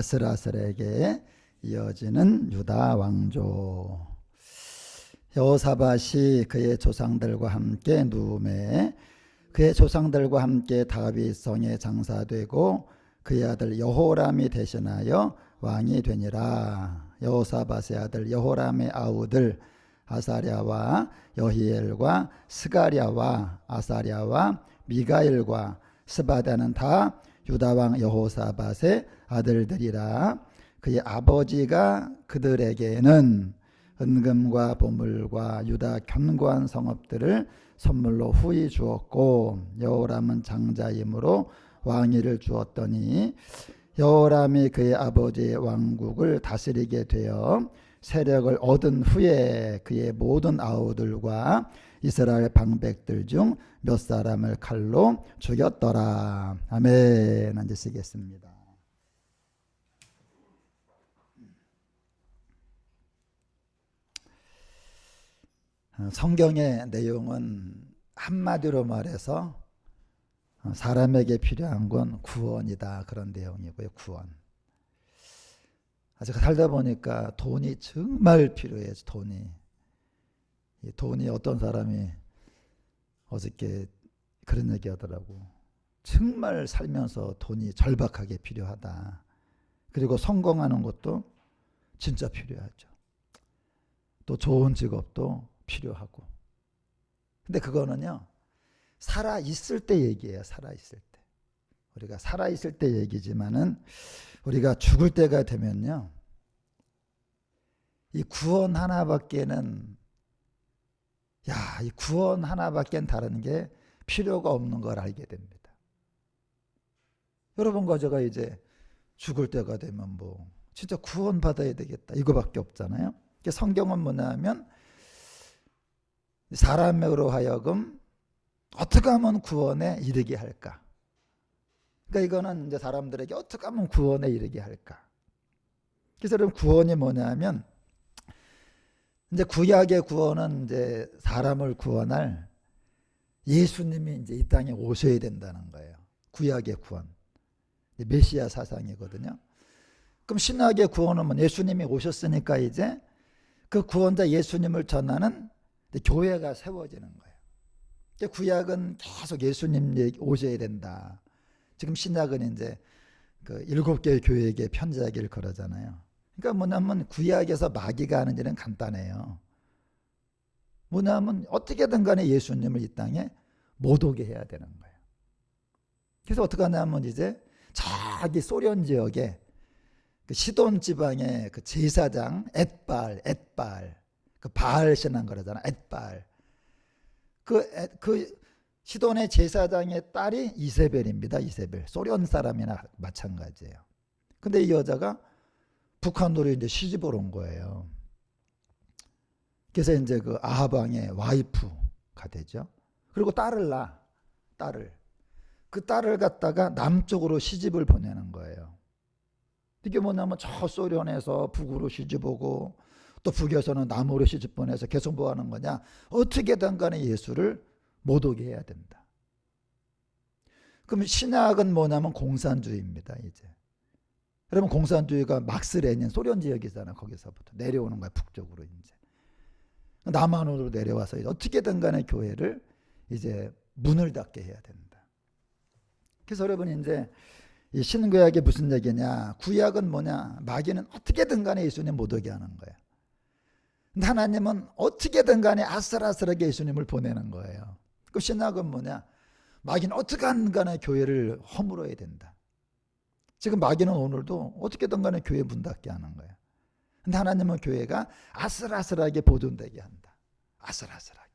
아슬아슬에게 이어지는 유다 왕조. 여호사밧이 그의 조상들과 함께 누움에 그의 조상들과 함께 다윗 성에 장사되고 그의 아들 여호람이 대신하여 왕이 되니라. 여호사밧의 아들 여호람의 아우들 아사랴와 여히엘과 스가랴와 아사랴와 미가엘과 스바다는 다 유다왕 여호사밧의 아들들이라. 그의 아버지가 그들에게는 은금과 보물과 유다 견고한 성읍들을 선물로 후히 주었고, 여호람은 장자이므로 왕위를 주었더니 여호람이 그의 아버지의 왕국을 다스리게 되어 세력을 얻은 후에 그의 모든 아우들과 이스라엘 방백들 중 몇 사람을 칼로 죽였더라. 아멘. 앉으시겠습니다. 성경의 내용은 한마디로 말해서 사람에게 필요한 건 구원이다, 그런 내용이고요. 구원. 제가 살다 보니까 돈이 정말 필요해요. 돈이 어떤 사람이 어저께 그런 얘기 하더라고. 정말 살면서 돈이 절박하게 필요하다. 그리고 성공하는 것도 진짜 필요하죠. 또 좋은 직업도 필요하고. 근데 그거는요, 살아있을 때 얘기예요. 살아있을 때. 우리가 살아있을 때 얘기지만은 우리가 죽을 때가 되면요, 이 구원 하나밖에는, 이 구원 하나밖엔 다른 게 필요가 없는 걸 알게 됩니다. 여러분과 제가 이제 죽을 때가 되면 진짜 구원 받아야 되겠다, 이거밖에 없잖아요. 성경은 뭐냐면 사람으로 하여금 어떻게 하면 구원에 이르게 할까? 그러니까 이거는 이제 사람들에게 어떻게 하면 구원에 이르게 할까? 그래서 여러분, 구원이 뭐냐면, 이제 구약의 구원은 이제 사람을 구원할 예수님이 이제 이 땅에 오셔야 된다는 거예요. 구약의 구원. 메시아 사상이거든요. 그럼 신약의 구원은 예수님이 오셨으니까 이제 그 구원자 예수님을 전하는 교회가 세워지는 거예요. 구약은 계속 예수님 오셔야 된다. 지금 신약은 이제 그 7개의 교회에게 편지하기를 그러잖아요. 그러니까 뭐냐면 구약에서 마귀가 하는 일은 간단해요. 뭐냐면 어떻게든 간에 예수님을 이 땅에 못 오게 해야 되는 거예요. 그래서 어떻게 하냐면 이제 저기 소련 지역에 그 시돈 지방의 그 제사장 엣발, 그 바알 신앙 그러잖아. 엣발. 그 시돈의 제사장의 딸이 이세벨입니다. 이세벨. 소련 사람이나 마찬가지예요. 근데 이 여자가 북한으로 이제 시집을 온 거예요. 그래서 이제 그 아합 왕의 와이프가 되죠. 그리고 딸을. 그 딸을 갖다가 남쪽으로 시집을 보내는 거예요. 이게 뭐냐면 저 소련에서 북으로 시집 오고 또 북에서는 남으로 시집 보내서 계속 뭐 하는 거냐? 어떻게든 간에 예수를 못 오게 해야 된다. 그럼 신약은 뭐냐면 공산주의입니다, 이제. 여러분, 공산주의가 막스 레닌 소련 지역이잖아요. 거기서부터 내려오는 거야, 북쪽으로 이제. 남한으로 내려와서 어떻게든 간에 교회를 이제 문을 닫게 해야 된다. 그래서 여러분, 이제 이 신구약이 무슨 얘기냐? 구약은 뭐냐? 마귀는 어떻게든 간에 예수님 못 오게 하는 거예요. 근데 하나님은 어떻게든 간에 아슬아슬하게 예수님을 보내는 거예요. 그 신약은 뭐냐? 마귀는 어떻게든 간에 교회를 허물어야 된다. 지금 마귀는 오늘도 어떻게든 간에 교회 문 닫게 하는 거예요. 근데 하나님은 교회가 아슬아슬하게 보존되게 한다. 아슬아슬하게.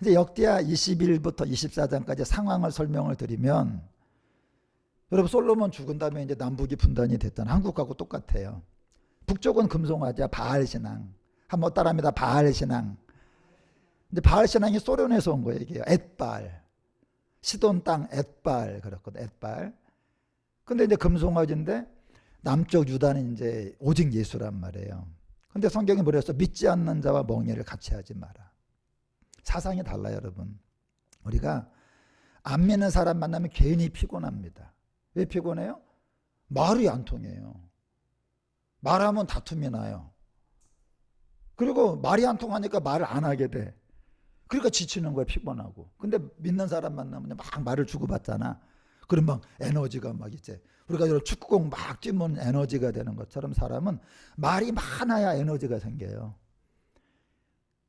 이제 역대하 21부터 24장까지 상황을 설명을 드리면, 여러분, 솔로몬 죽은 다음에 이제 남북이 분단이 됐잖아요. 한국하고 똑같아요. 북쪽은 금송아지야, 바알 신앙. 한번 따라합니다. 바알 신앙. 근데 바알 신앙이 소련에서 온 거예요. 이게 엣발. 시돈 땅 엣발 그렇거든. 엣발. 근데 이제 금송아지인데 남쪽 유다는 이제 오직 예수란 말이에요. 근데 성경이 뭐랬어? 믿지 않는 자와 멍에를 같이 하지 마라. 사상이 달라요, 여러분. 우리가 안 믿는 사람 만나면 괜히 피곤합니다. 왜 피곤해요? 말이 안 통해요. 말하면 다툼이 나요. 그리고 말이 안 통하니까 말을 안 하게 돼. 그러니까 지치는 거야, 피곤하고. 근데 믿는 사람 만나면 막 말을 주고받잖아. 그럼 막 에너지가 막 이제 우리가 여러 축구공 막 뛰면 에너지가 되는 것처럼 사람은 말이 많아야 에너지가 생겨요.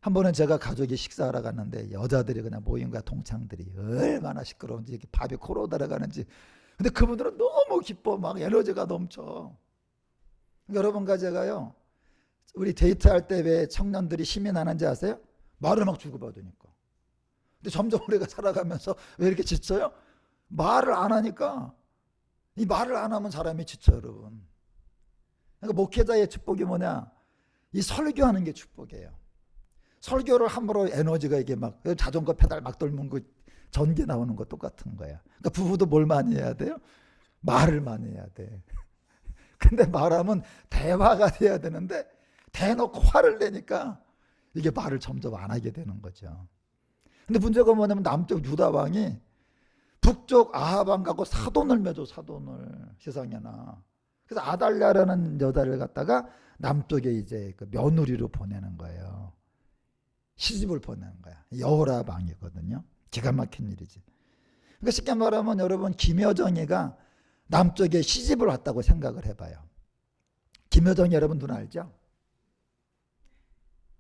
한 번은 제가 가족이 식사하러 갔는데 여자들이 그냥 모인 거야, 동창들이. 얼마나 시끄러운지, 밥이 코로 들어가는지. 근데 그분들은 너무 기뻐, 막 에너지가 넘쳐. 여러분과 제가요, 우리 데이트할 때 왜 청년들이 힘이 나는지 아세요? 말을 막 주고받으니까. 근데 점점 우리가 살아가면서 왜 이렇게 지쳐요? 말을 안 하니까. 이 말을 안 하면 사람이 지쳐요, 여러분. 그러니까 목회자의 축복이 뭐냐? 이 설교하는 게 축복이에요. 설교를 함으로 에너지가 이게 막 자전거 페달 막 돌면 그 전기 나오는 거 똑같은 거야. 그러니까 부부도 뭘 많이 해야 돼요? 말을 많이 해야 돼. 근데 말하면 대화가 돼야 되는데 대놓고 화를 내니까 이게 말을 점점 안 하게 되는 거죠. 근데 문제가 뭐냐면 남쪽 유다 왕이 북쪽 아합 왕하고 사돈을 맺어, 사돈을. 세상에나. 그래서 아달랴라는 여자를 갖다가 남쪽에 이제 그 며느리로 보내는 거예요. 시집을 보내는 거야. 여호람 왕이거든요. 기가 막힌 일이지. 그러니까 쉽게 말하면 여러분, 김여정이가 남쪽에 시집을 왔다고 생각을 해봐요. 김여정이 여러분 눈 알죠?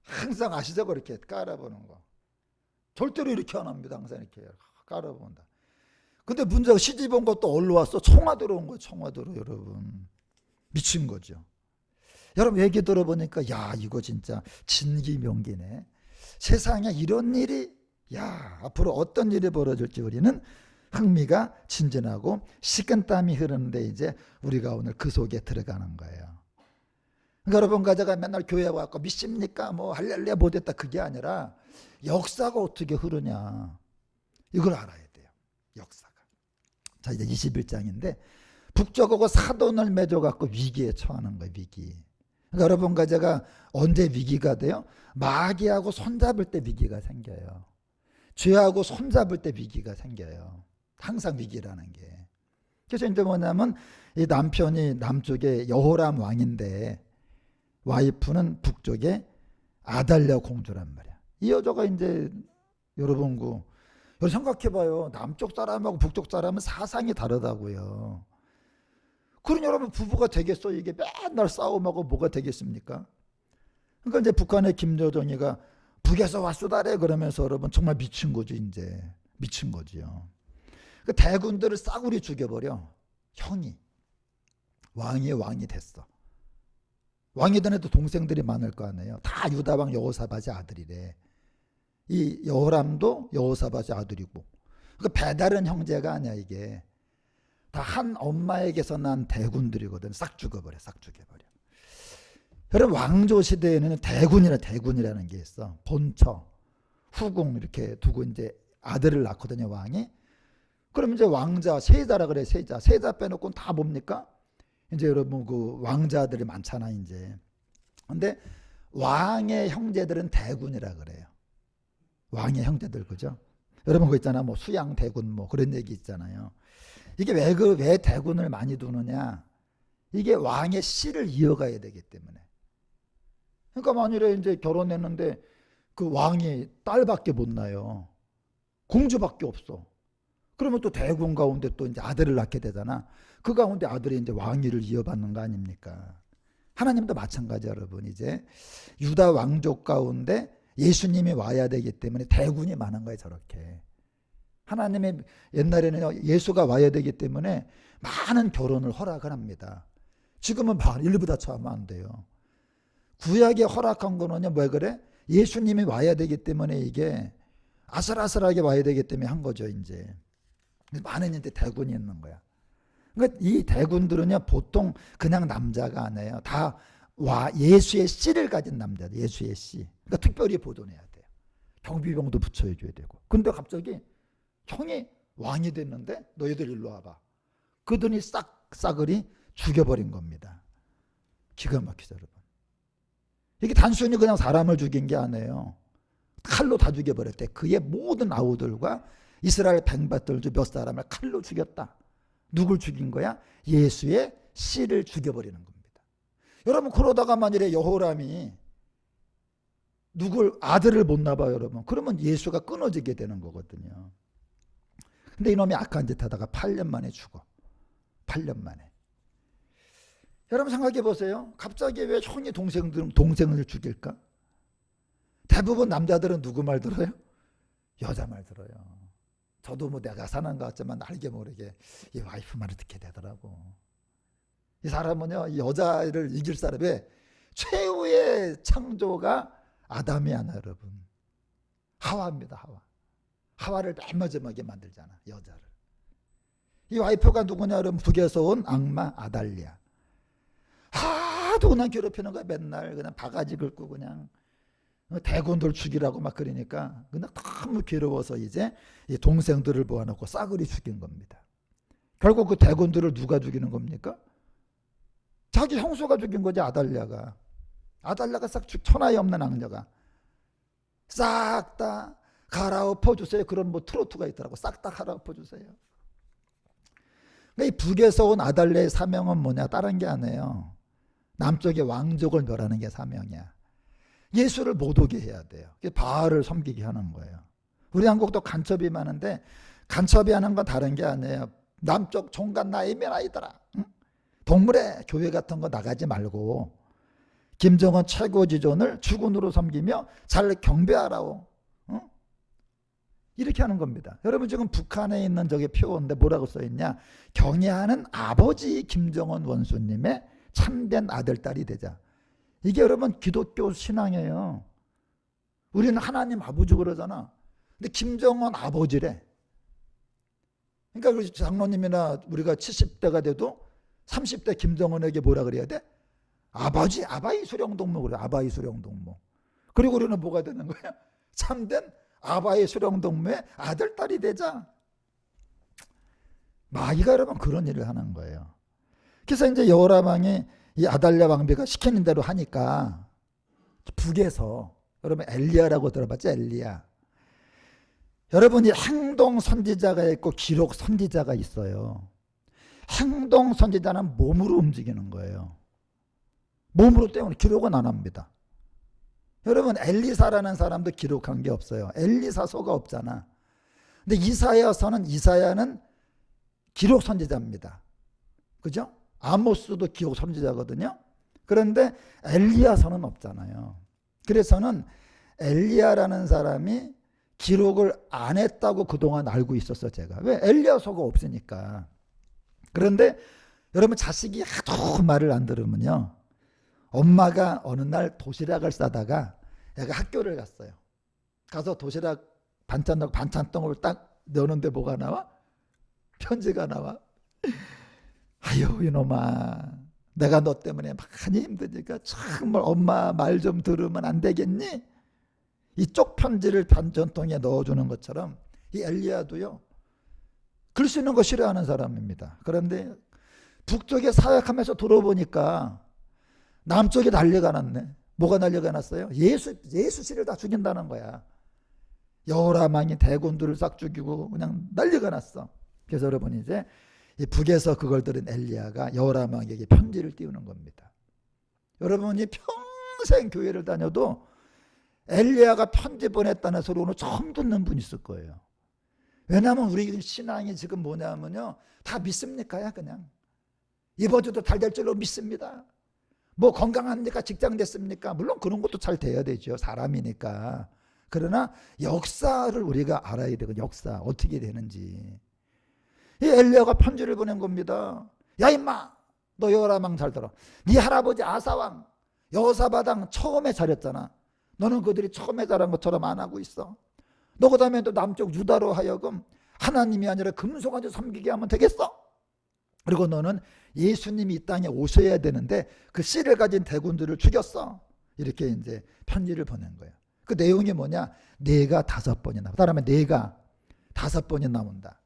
항상 아시죠? 그렇게 깔아보는 거. 절대로 이렇게 안 합니다. 항상 이렇게 깔아본다. 근데 문제가 시집 온 것도 어디로 왔어? 청와대로 온 거예요. 청와대로. 여러분, 미친 거죠. 여러분 얘기 들어보니까 야, 이거 진짜 진기명기네. 세상에 이런 일이, 야, 앞으로 어떤 일이 벌어질지 우리는 흥미가 진진하고 식은땀이 흐르는데 이제 우리가 오늘 그 속에 들어가는 거예요. 그러니까 여러분과 제가 맨날 교회 와서 믿습니까? 뭐 할렐루야 못했다, 그게 아니라 역사가 어떻게 흐르냐, 이걸 알아야 돼요. 역사가. 자, 이제 21장인데 북쪽하고 사돈을 맺어갖고 위기에 처하는 거예요. 위기. 그러니까 여러분과 제가 언제 위기가 돼요? 마귀하고 손잡을 때 위기가 생겨요. 죄하고 손잡을 때 위기가 생겨요. 항상 위기라는 게. 그래서 이제 뭐냐면 이 남편이 남쪽에 여호람 왕인데 와이프는 북쪽에 아달랴 공주란 말이야. 이 여자가 이제 여러분 생각해봐요. 남쪽 사람하고 북쪽 사람은 사상이 다르다고요. 그럼 여러분 부부가 되겠어? 이게 맨날 싸움하고 뭐가 되겠습니까? 그러니까 이제 북한의 김여정이가 북에서 왔수다래 그러면서 여러분 정말 미친 거죠. 이제 미친 거지요. 그 대군들을 싸구리 죽여버려. 형이 왕이 됐어. 왕이 된 애도 동생들이 많을 거 아니에요. 다 유다왕 여호사밧의 아들이래. 이 여호람도 여호사밧의 아들이고. 그러니까 배다른 형제가 아니야. 이게 다 한 엄마에게서 난 대군들이거든. 싹 죽여버려. 싹 죽여버려. 여러분 왕조 시대에는 대군이라는 게 있어. 본처, 후궁 이렇게 두고 이제 아들을 낳거든요. 왕이. 그럼 이제 왕자, 세자라 그래. 세자 빼놓고는 다 뭡니까? 이제 여러분 그 왕자들이 많잖아 이제. 근데 왕의 형제들은 대군이라 그래요. 왕의 형제들, 그죠? 여러분 그거 있잖아. 뭐 수양 대군 뭐 그런 얘기 있잖아요. 이게 왜 대군을 많이 두느냐? 이게 왕의 씨를 이어가야 되기 때문에. 그러니까 만일에 이제 결혼했는데 그 왕이 딸밖에 못 낳아요. 공주밖에 없어. 그러면 또 대군 가운데 또 이제 아들을 낳게 되잖아. 그 가운데 아들이 이제 왕위를 이어받는 거 아닙니까? 하나님도 마찬가지. 여러분 이제 유다 왕족 가운데 예수님이 와야 되기 때문에 대군이 많은 거예요. 저렇게. 하나님의 옛날에는 예수가 와야 되기 때문에 많은 결혼을 허락을 합니다. 지금은 일부 다 처하면 안 돼요. 구약에 허락한 거는요, 왜 그래? 예수님이 와야 되기 때문에 이게 아슬아슬하게 와야 되기 때문에 한 거죠, 이제. 많은 이제 대군이 있는 거야. 그러니까 이 대군들은요, 보통 그냥 남자가 아니에요. 다 예수의 씨를 가진 남자들, 예수의 씨. 그러니까 특별히 보존해야 돼요. 경비병도 붙여줘야 되고. 근데 갑자기 형이 왕이 됐는데 너희들 일로 와봐. 그들이 싸그리 죽여버린 겁니다. 기가 막히죠, 여러분. 이게 단순히 그냥 사람을 죽인 게 아니에요. 칼로 다 죽여버렸대. 그의 모든 아우들과 이스라엘 백발들 몇 사람을 칼로 죽였다. 누굴 죽인 거야? 예수의 씨를 죽여버리는 겁니다. 여러분 그러다가 만일에 여호람이 누굴 아들을 못 낳아요 여러분. 그러면 예수가 끊어지게 되는 거거든요. 근데 이놈이 악한 짓 하다가 8년 만에 죽어. 8년 만에. 여러분 생각해 보세요. 갑자기 왜 형이 동생을 죽일까? 대부분 남자들은 누구 말 들어요? 여자 말 들어요. 저도 뭐 내가 사는 것 같지만 알게 모르게 이 와이프 말을 듣게 되더라고. 이 사람은요, 이 여자를 이길 사람의 최후의 창조가 아담이 아니야 여러분. 하와입니다. 하와. 하와를 맨 마지막에 만들잖아, 여자를. 이 와이프가 누구냐 여러분? 북에서 온 악마 아달랴. 하도 그냥 괴롭히는 거야. 맨날 그냥 바가지 긁고 그냥 대군들 죽이라고 막 그러니까 그냥 너무 괴로워서 이제 이 동생들을 모아놓고 싸그리 죽인 겁니다. 결국 그 대군들을 누가 죽이는 겁니까? 자기 형수가 죽인 거지. 아달랴가 싹 천하에 없는 악녀가 싹 다 갈아엎어 주세요. 그런 뭐 트로트가 있더라고. 싹 다 갈아엎어 주세요. 이 북에서 온 아달랴의 사명은 뭐냐? 다른 게 아니에요. 남쪽의 왕족을 멸하는 게 사명이야. 예수를 못 오게 해야 돼요. 바알을 섬기게 하는 거예요. 우리 한국도 간첩이 많은데 간첩이 하는 건 다른 게 아니에요. 남쪽 종간 나이면 아이더라. 응? 동물의 교회 같은 거 나가지 말고 김정은 최고 지존을 주군으로 섬기며 잘 경배하라고. 응? 이렇게 하는 겁니다. 여러분 지금 북한에 있는 저게 표인데 뭐라고 써있냐? 경애하는 아버지 김정은 원수님의 참된 아들 딸이 되자. 이게 여러분 기독교 신앙이에요. 우리는 하나님 아버지 그러잖아. 근데 김정은 아버지래. 그러니까 우리 장로님이나 우리가 70대가 돼도 30대 김정은에게 뭐라 그래야 돼? 아버지, 아바이 수령동무 그래. 아바이 수령동무. 그리고 우리는 뭐가 되는 거야? 참된 아바이 수령동무의 아들 딸이 되자. 마귀가 여러분 그런 일을 하는 거예요. 그래서 이제 여호람 왕이 이 아달랴 왕비가 시키는 대로 하니까 북에서 여러분 엘리야라고 들어봤죠? 엘리야. 여러분이 행동 선지자가 있고 기록 선지자가 있어요. 행동 선지자는 몸으로 움직이는 거예요. 몸으로 때문에 기록은 안 합니다. 여러분 엘리사라는 사람도 기록한 게 없어요. 엘리사서가 없잖아. 근데 이사야는 기록 선지자입니다. 그죠? 아모스도 기록 선지자거든요. 그런데 엘리야서는 없잖아요. 그래서는 엘리야라는 사람이 기록을 안 했다고 그동안 알고 있었어요. 제가. 왜? 엘리야서가 없으니까. 그런데 여러분 자식이 하도 말을 안 들으면요. 엄마가 어느 날 도시락을 싸다가 애가 학교를 갔어요. 가서 도시락 반찬통을 딱 넣는데 뭐가 나와? 편지가 나와. 아유 이놈아, 내가 너 때문에 많이 힘드니까 정말 엄마 말 좀 들으면 안 되겠니? 이 쪽 편지를 반전통에 넣어주는 것처럼 이 엘리야도요, 글 쓰는 거 싫어하는 사람입니다. 그런데 북쪽에 사역하면서 들어보니까 남쪽에 난리가 났네. 뭐가 난리가 났어요? 예수 씨를 다 죽인다는 거야. 여호람 왕이 대군들을 싹 죽이고 그냥 난리가 났어. 그래서 여러분 이제 이 북에서 그걸 들은 엘리야가 여호람 왕에게 편지를 띄우는 겁니다. 여러분이 평생 교회를 다녀도 엘리야가 편지 보냈다는 소리 오늘 처음 듣는 분 있을 거예요. 왜냐하면 우리 신앙이 지금 뭐냐면요, 다 믿습니까야 그냥. 이번 주도 잘 될 줄로 믿습니다. 뭐 건강합니까? 직장 됐습니까? 물론 그런 것도 잘 돼야 되죠. 사람이니까. 그러나 역사를 우리가 알아야 되고, 역사 어떻게 되는지. 이 엘리야가 편지를 보낸 겁니다. 야 임마, 너 여호람 왕 잘 들어. 네 할아버지 아사왕 여호사밧 왕 처음에 잘했잖아. 너는 그들이 처음에 잘한 것처럼 안 하고 있어. 너 그 다음에 또 남쪽 유다로 하여금 하나님이 아니라 금송아지 섬기게 하면 되겠어? 그리고 너는 예수님이 이 땅에 오셔야 되는데 그 씨를 가진 대군들을 죽였어. 이렇게 이제 편지를 보낸 거예요. 그 내용이 뭐냐? 내가 5번이 나와. 따라하면 내가 5번이 나온다.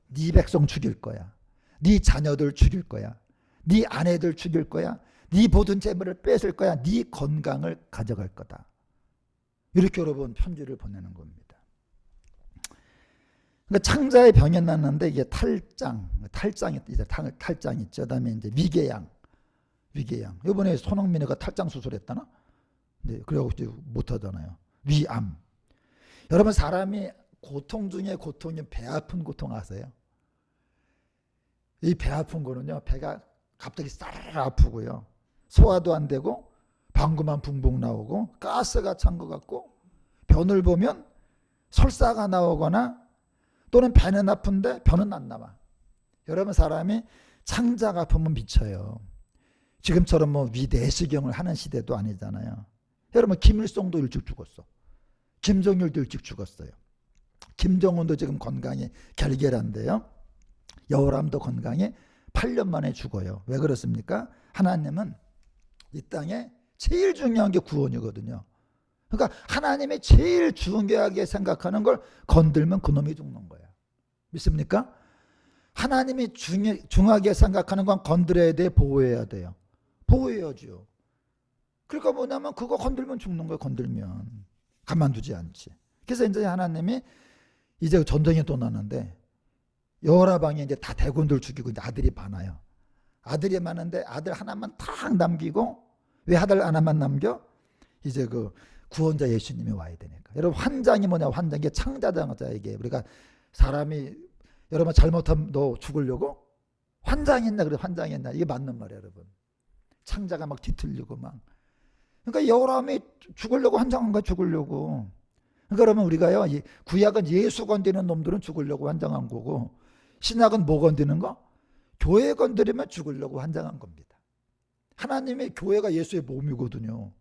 네 백성 죽일 거야. 네 자녀들 죽일 거야. 네 아내들 죽일 거야. 네 모든 재물을 뺏을 거야. 네 건강을 가져갈 거다. 이렇게 여러분 편지를 보내는 겁니다. 그러니까 창자의 병이 났는데 이게 탈장이 이제 탈장 있죠. 그다음에 이제 위궤양. 이번에 손흥민이가 탈장 수술했다나? 네, 그래가지고 못 하잖아요. 위암. 여러분 사람이 고통 중에 고통이 배 아픈 고통 아세요? 이 배 아픈 거는요. 배가 갑자기 쌀 아프고요. 소화도 안 되고 방구만 붕붕 나오고 가스가 찬 것 같고 변을 보면 설사가 나오거나 또는 배는 아픈데 변은 안 나와. 여러분 사람이 창자가 아프면 미쳐요. 지금처럼 뭐 위내시경을 하는 시대도 아니잖아요. 여러분 김일성도 일찍 죽었어. 김정일도 일찍 죽었어요. 김정은도 지금 건강이 결결한데요. 여호람도 건강이 8년 만에 죽어요. 왜 그렇습니까? 하나님은 이 땅에 제일 중요한 게 구원이거든요. 그러니까 하나님이 제일 중요하게 생각하는 걸 건들면 그놈이 죽는 거야. 믿습니까? 하나님이 중요하게 생각하는 건 건드려야 돼, 보호해야 돼요. 보호해야죠. 그러니까 뭐냐면 그거 건들면 죽는 거예요. 건들면 가만두지 않지. 그래서 이제 하나님이 이제 전쟁이 또 나는데 여호라방이 이제 다 대군들 죽이고 이제 아들이 많아요. 아들이 많은데 아들 하나만 탁 남기고 왜 아들 하나만 남겨? 이제 그 구원자 예수님이 와야 되니까. 여러분 환장이 뭐냐? 환장이 창자자에게 우리가 사람이 여러분 잘못하면 너 죽으려고 환장했나 그래 환장했나 이게 맞는 말이에요 여러분. 창자가 막 뒤틀리고 막. 그러니까 여호람이 죽으려고 환장한 거야 죽으려고. 그러니까 그러면 우리가요 구약은 예수 건드리는 놈들은 죽으려고 환장한 거고 신약은 뭐 건드리는 거? 교회 건드리면 죽으려고 환장한 겁니다. 하나님의 교회가 예수의 몸이거든요.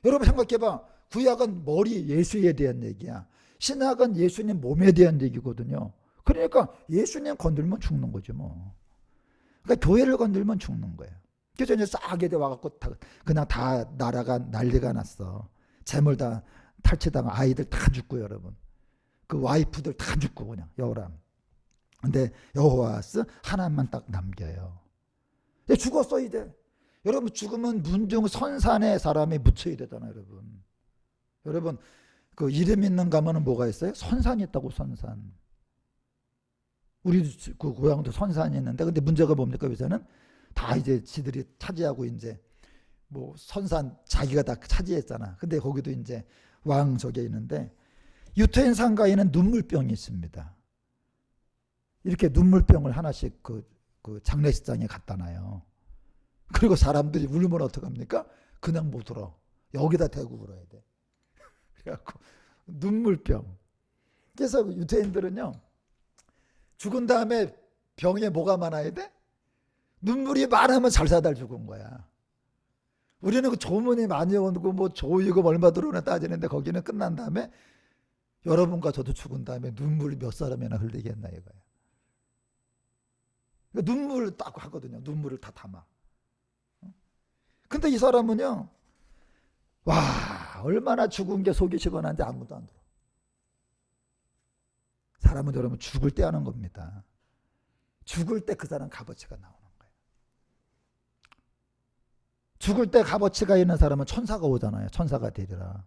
여러분 생각해봐. 구약은 머리 예수에 대한 얘기야. 신약은 예수님 몸에 대한 얘기거든요. 그러니까 예수님 건들면 죽는 거지 뭐. 그러니까 교회를 건들면 죽는 거예요. 그래서 이제 싸게 와갖고 그냥 다 나라가 난리가 났어. 재물 다 탈취당한 아이들 다 죽고 여러분. 그 와이프들 다 죽고 그냥 여호람. 근데 여호아스 하나만 딱 남겨요. 이제 죽었어 이제. 여러분 죽으면 문중 선산에 사람이 묻혀야 되잖아요 여러분. 여러분 그 이름 있는 가면은 뭐가 있어요? 선산이 있다고 선산. 우리 그 고향도 선산이 있는데 근데 문제가 뭡니까 요새는 다 이제 지들이 차지하고 이제 뭐 선산 자기가 다 차지했잖아. 근데 거기도 이제 왕 저게 있는데 유태인 상가에는 눈물병이 있습니다. 이렇게 눈물병을 하나씩 그 장례식장에 갖다 놔요. 그리고 사람들이 울면 어떡합니까? 그냥 못 울어. 여기다 대고 울어야 돼. 그래갖고 눈물병. 그래서 유태인들은요 죽은 다음에 병에 뭐가 많아야 돼? 눈물이 많으면 잘사달 죽은 거야. 우리는 그 조문이 많이 오고 뭐 조이금 얼마 들어오나 따지는데 거기는 끝난 다음에 여러분과 저도 죽은 다음에 눈물이 몇 사람이나 흘리겠나 이거야. 그러니까 눈물을 딱 하거든요. 눈물을 다 담아. 근데 이 사람은요. 와 얼마나 죽은 게 속이 시원한지 아무도 안 들어. 사람은 여러분 죽을 때 하는 겁니다. 죽을 때 그 사람 값어치가 나오는 거예요. 죽을 때 값어치가 있는 사람은 천사가 오잖아요. 천사가 되리라.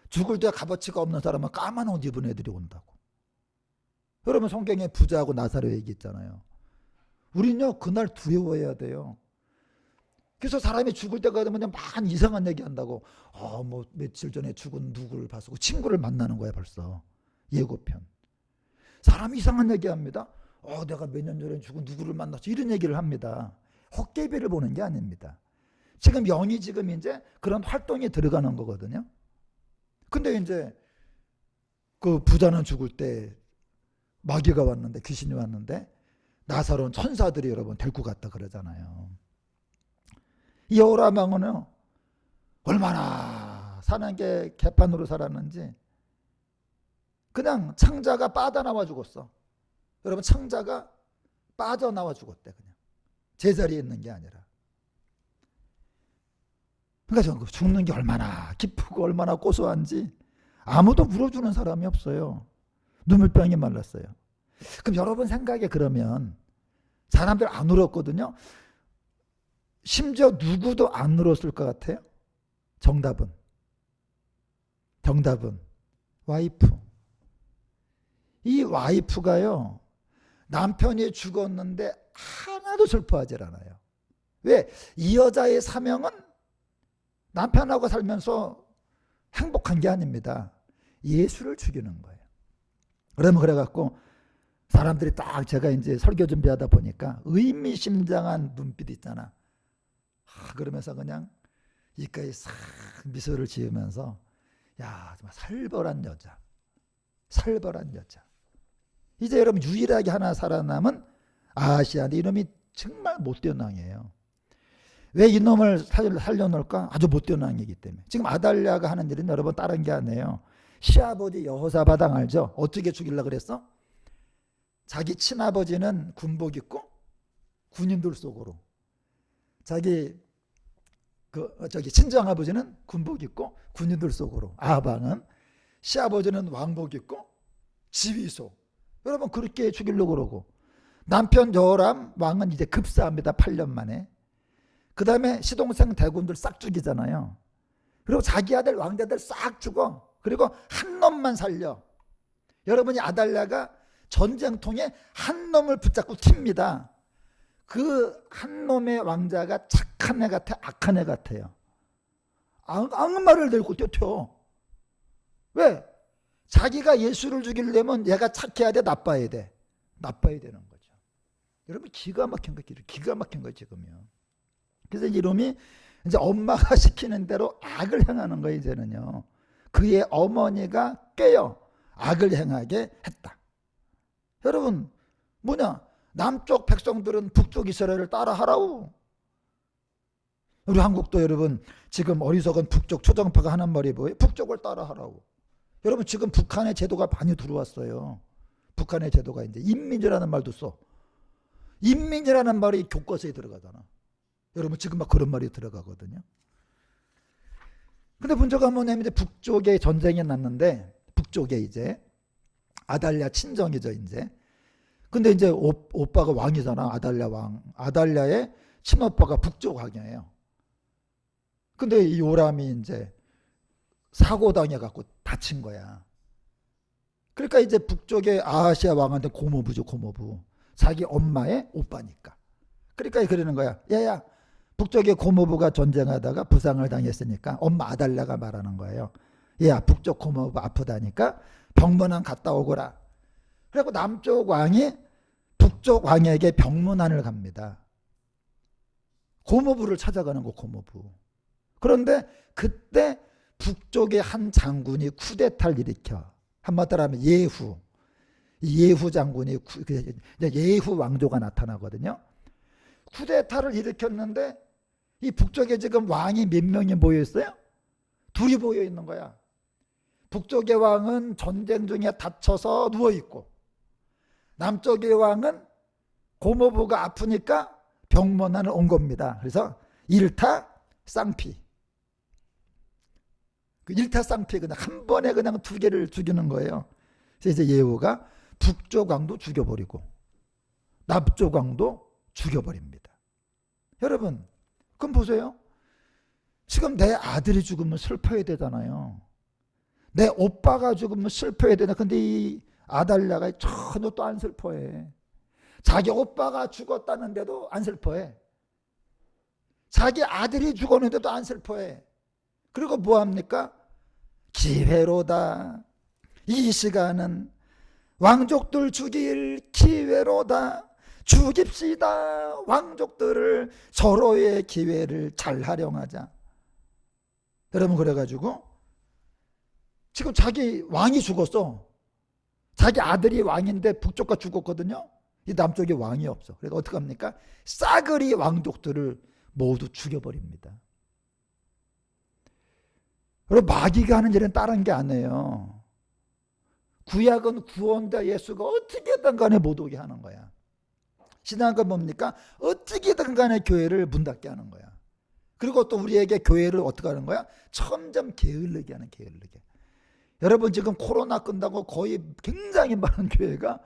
죽을 때 값어치가 없는 사람은 까만 옷 입은 애들이 온다고. 여러분 성경에 부자하고 나사로 얘기 있잖아요. 우린요 그날 두려워해야 돼요. 그래서 사람이 죽을 때가 되면 막 이상한 얘기 한다고. 뭐 며칠 전에 죽은 누구를 봤어. 친구를 만나는 거야 벌써. 예고편. 사람이 이상한 얘기 합니다. 내가 몇 년 전에 죽은 누구를 만났어. 이런 얘기를 합니다. 헛개비를 보는 게 아닙니다. 지금 영이 지금 이제 그런 활동에 들어가는 거거든요. 근데 이제 그 부자는 죽을 때 마귀가 왔는데 귀신이 왔는데 나사로는 천사들이 여러분 데리고 갔다 그러잖아요. 이 여호람왕은요 얼마나 사는 게 개판으로 살았는지 그냥 창자가 빠져나와 죽었어. 여러분 창자가 빠져나와 죽었대. 그냥 제자리에 있는 게 아니라. 그러니까 죽는 게 얼마나 기쁘고 얼마나 고소한지 아무도 물어주는 사람이 없어요. 눈물병이 말랐어요. 그럼 여러분 생각에 그러면 사람들 안 울었거든요. 심지어 누구도 안 울었을 것 같아요. 정답은 와이프. 이 와이프가요, 남편이 죽었는데 하나도 슬퍼하지 않아요. 왜? 이 여자의 사명은 남편하고 살면서 행복한 게 아닙니다. 예수를 죽이는 거예요. 그러면 그래갖고 사람들이 딱 제가 이제 설교 준비하다 보니까 의미심장한 눈빛 있잖아. 그러면서 그냥 입가에 싹 미소를 지으면서 야, 정말 살벌한 여자. 살벌한 여자. 이제 여러분 유일하게 하나 살아남은 아하시아인데 이놈이 정말 못된 왕이에요. 왜 이놈을 살려놓을까? 아주 못된 왕이기 때문에. 지금 아달랴가 하는 일은 여러분 다른 게 아니에요. 시아버지 여호사밧 왕 알죠? 어떻게 죽이려고 그랬어? 자기 친아버지는 군복 입고 군인들 속으로, 자기 친정아버지는 군복 입고 군인들 속으로, 아방은 시아버지는 왕복 입고 지휘소. 여러분 그렇게 죽이려고 그러고, 남편 여호람 왕은 이제 급사합니다. 8년 만에. 그 다음에 시동생 대군들 싹 죽이잖아요. 그리고 자기 아들 왕자들 싹 죽어. 그리고 한 놈만 살려. 여러분이 아달랴가 전쟁통에 한 놈을 붙잡고 튑니다. 그 한 놈의 왕자가 착한 애 같아, 악한 애 같아요. 악마를 들고 뛰어. 왜? 자기가 예수를 죽이려면 얘가 착해야 돼, 나빠야 돼? 나빠야 되는 거죠. 여러분 기가 막힌 거죠. 기가 막힌 거죠 지금요. 그래서 이놈이 이제 엄마가 시키는 대로 악을 행하는 거예요. 이제는요. 그의 어머니가 깨어 악을 행하게 했다. 여러분 뭐냐? 남쪽 백성들은 북쪽 이스라엘을 따라하라고. 우리 한국도 여러분 지금 어리석은 북쪽 초정파가 하는 말이 뭐예요? 북쪽을 따라하라고. 여러분 지금 북한의 제도가 많이 들어왔어요. 북한의 제도가 이제 인민이라는 말도 써. 인민이라는 말이 교과서에 들어가잖아. 여러분 지금 막 그런 말이 들어가거든요. 근데 문제가 뭐냐면 이제 북쪽에 전쟁이 났는데, 북쪽에 이제 아달랴 친정이죠 이제. 근데 이제 오빠가 왕이잖아. 아달랴 왕. 아달랴의 친오빠가 북쪽 왕이에요. 근데 이 요람이 이제 사고 당해갖고 다친 거야. 그러니까 이제 북쪽의 아하시아 왕한테 고모부죠, 고모부. 자기 엄마의 오빠니까. 그러니까 그러는 거야. 야야, 북쪽의 고모부가 전쟁하다가 부상을 당했으니까 엄마 아달랴가 말하는 거예요. 야, 북쪽 고모부 아프다니까 병문안 갔다 오거라. 그리고 남쪽 왕이 북쪽 왕에게 병문안을 갑니다. 고모부를 찾아가는 거, 고모부. 그런데 그때 북쪽의 한 장군이 쿠데타를 일으켜. 한마디로 하면 예후 장군이 예후 왕조가 나타나거든요. 쿠데타를 일으켰는데 이 북쪽에 지금 왕이 몇 명이 모여 있어요? 둘이 모여 있는 거야. 북쪽의 왕은 전쟁 중에 다쳐서 누워 있고, 남쪽의 왕은 고모부가 아프니까 병문안을 온 겁니다. 그래서 일타 쌍피. 그 일타 쌍피 그냥 한 번에 그냥 두 개를 죽이는 거예요. 그래서 이제 예후가 북쪽 왕도 죽여버리고 남쪽 왕도 죽여버립니다. 여러분, 그럼 보세요. 지금 내 아들이 죽으면 슬퍼야 되잖아요. 내 오빠가 죽으면 슬퍼야 되나. 근데 이 아달랴가 전혀 또 안 슬퍼해. 자기 오빠가 죽었다는데도 안 슬퍼해. 자기 아들이 죽었는데도 안 슬퍼해. 그리고 뭐합니까? 기회로다. 이 시간은 왕족들 죽일 기회로다. 죽입시다. 왕족들을 서로의 기회를 잘 활용하자. 여러분, 그래가지고 지금 자기 왕이 죽었어. 자기 아들이 왕인데 북쪽가 죽었거든요. 이 남쪽에 왕이 없어. 그래서 어떻게 합니까? 싸그리 왕족들을 모두 죽여버립니다. 여러분, 마귀가 하는 일은 다른 게 아니에요. 구약은 구원자 예수가 어떻게든 간에 못 오게 하는 거야. 신앙은 뭡니까? 어떻게든 간에 교회를 문 닫게 하는 거야. 그리고 또 우리에게 교회를 어떻게 하는 거야? 점점 게을르게 하는, 게을르게. 여러분 지금 코로나 끝나고 거의 굉장히 많은 교회가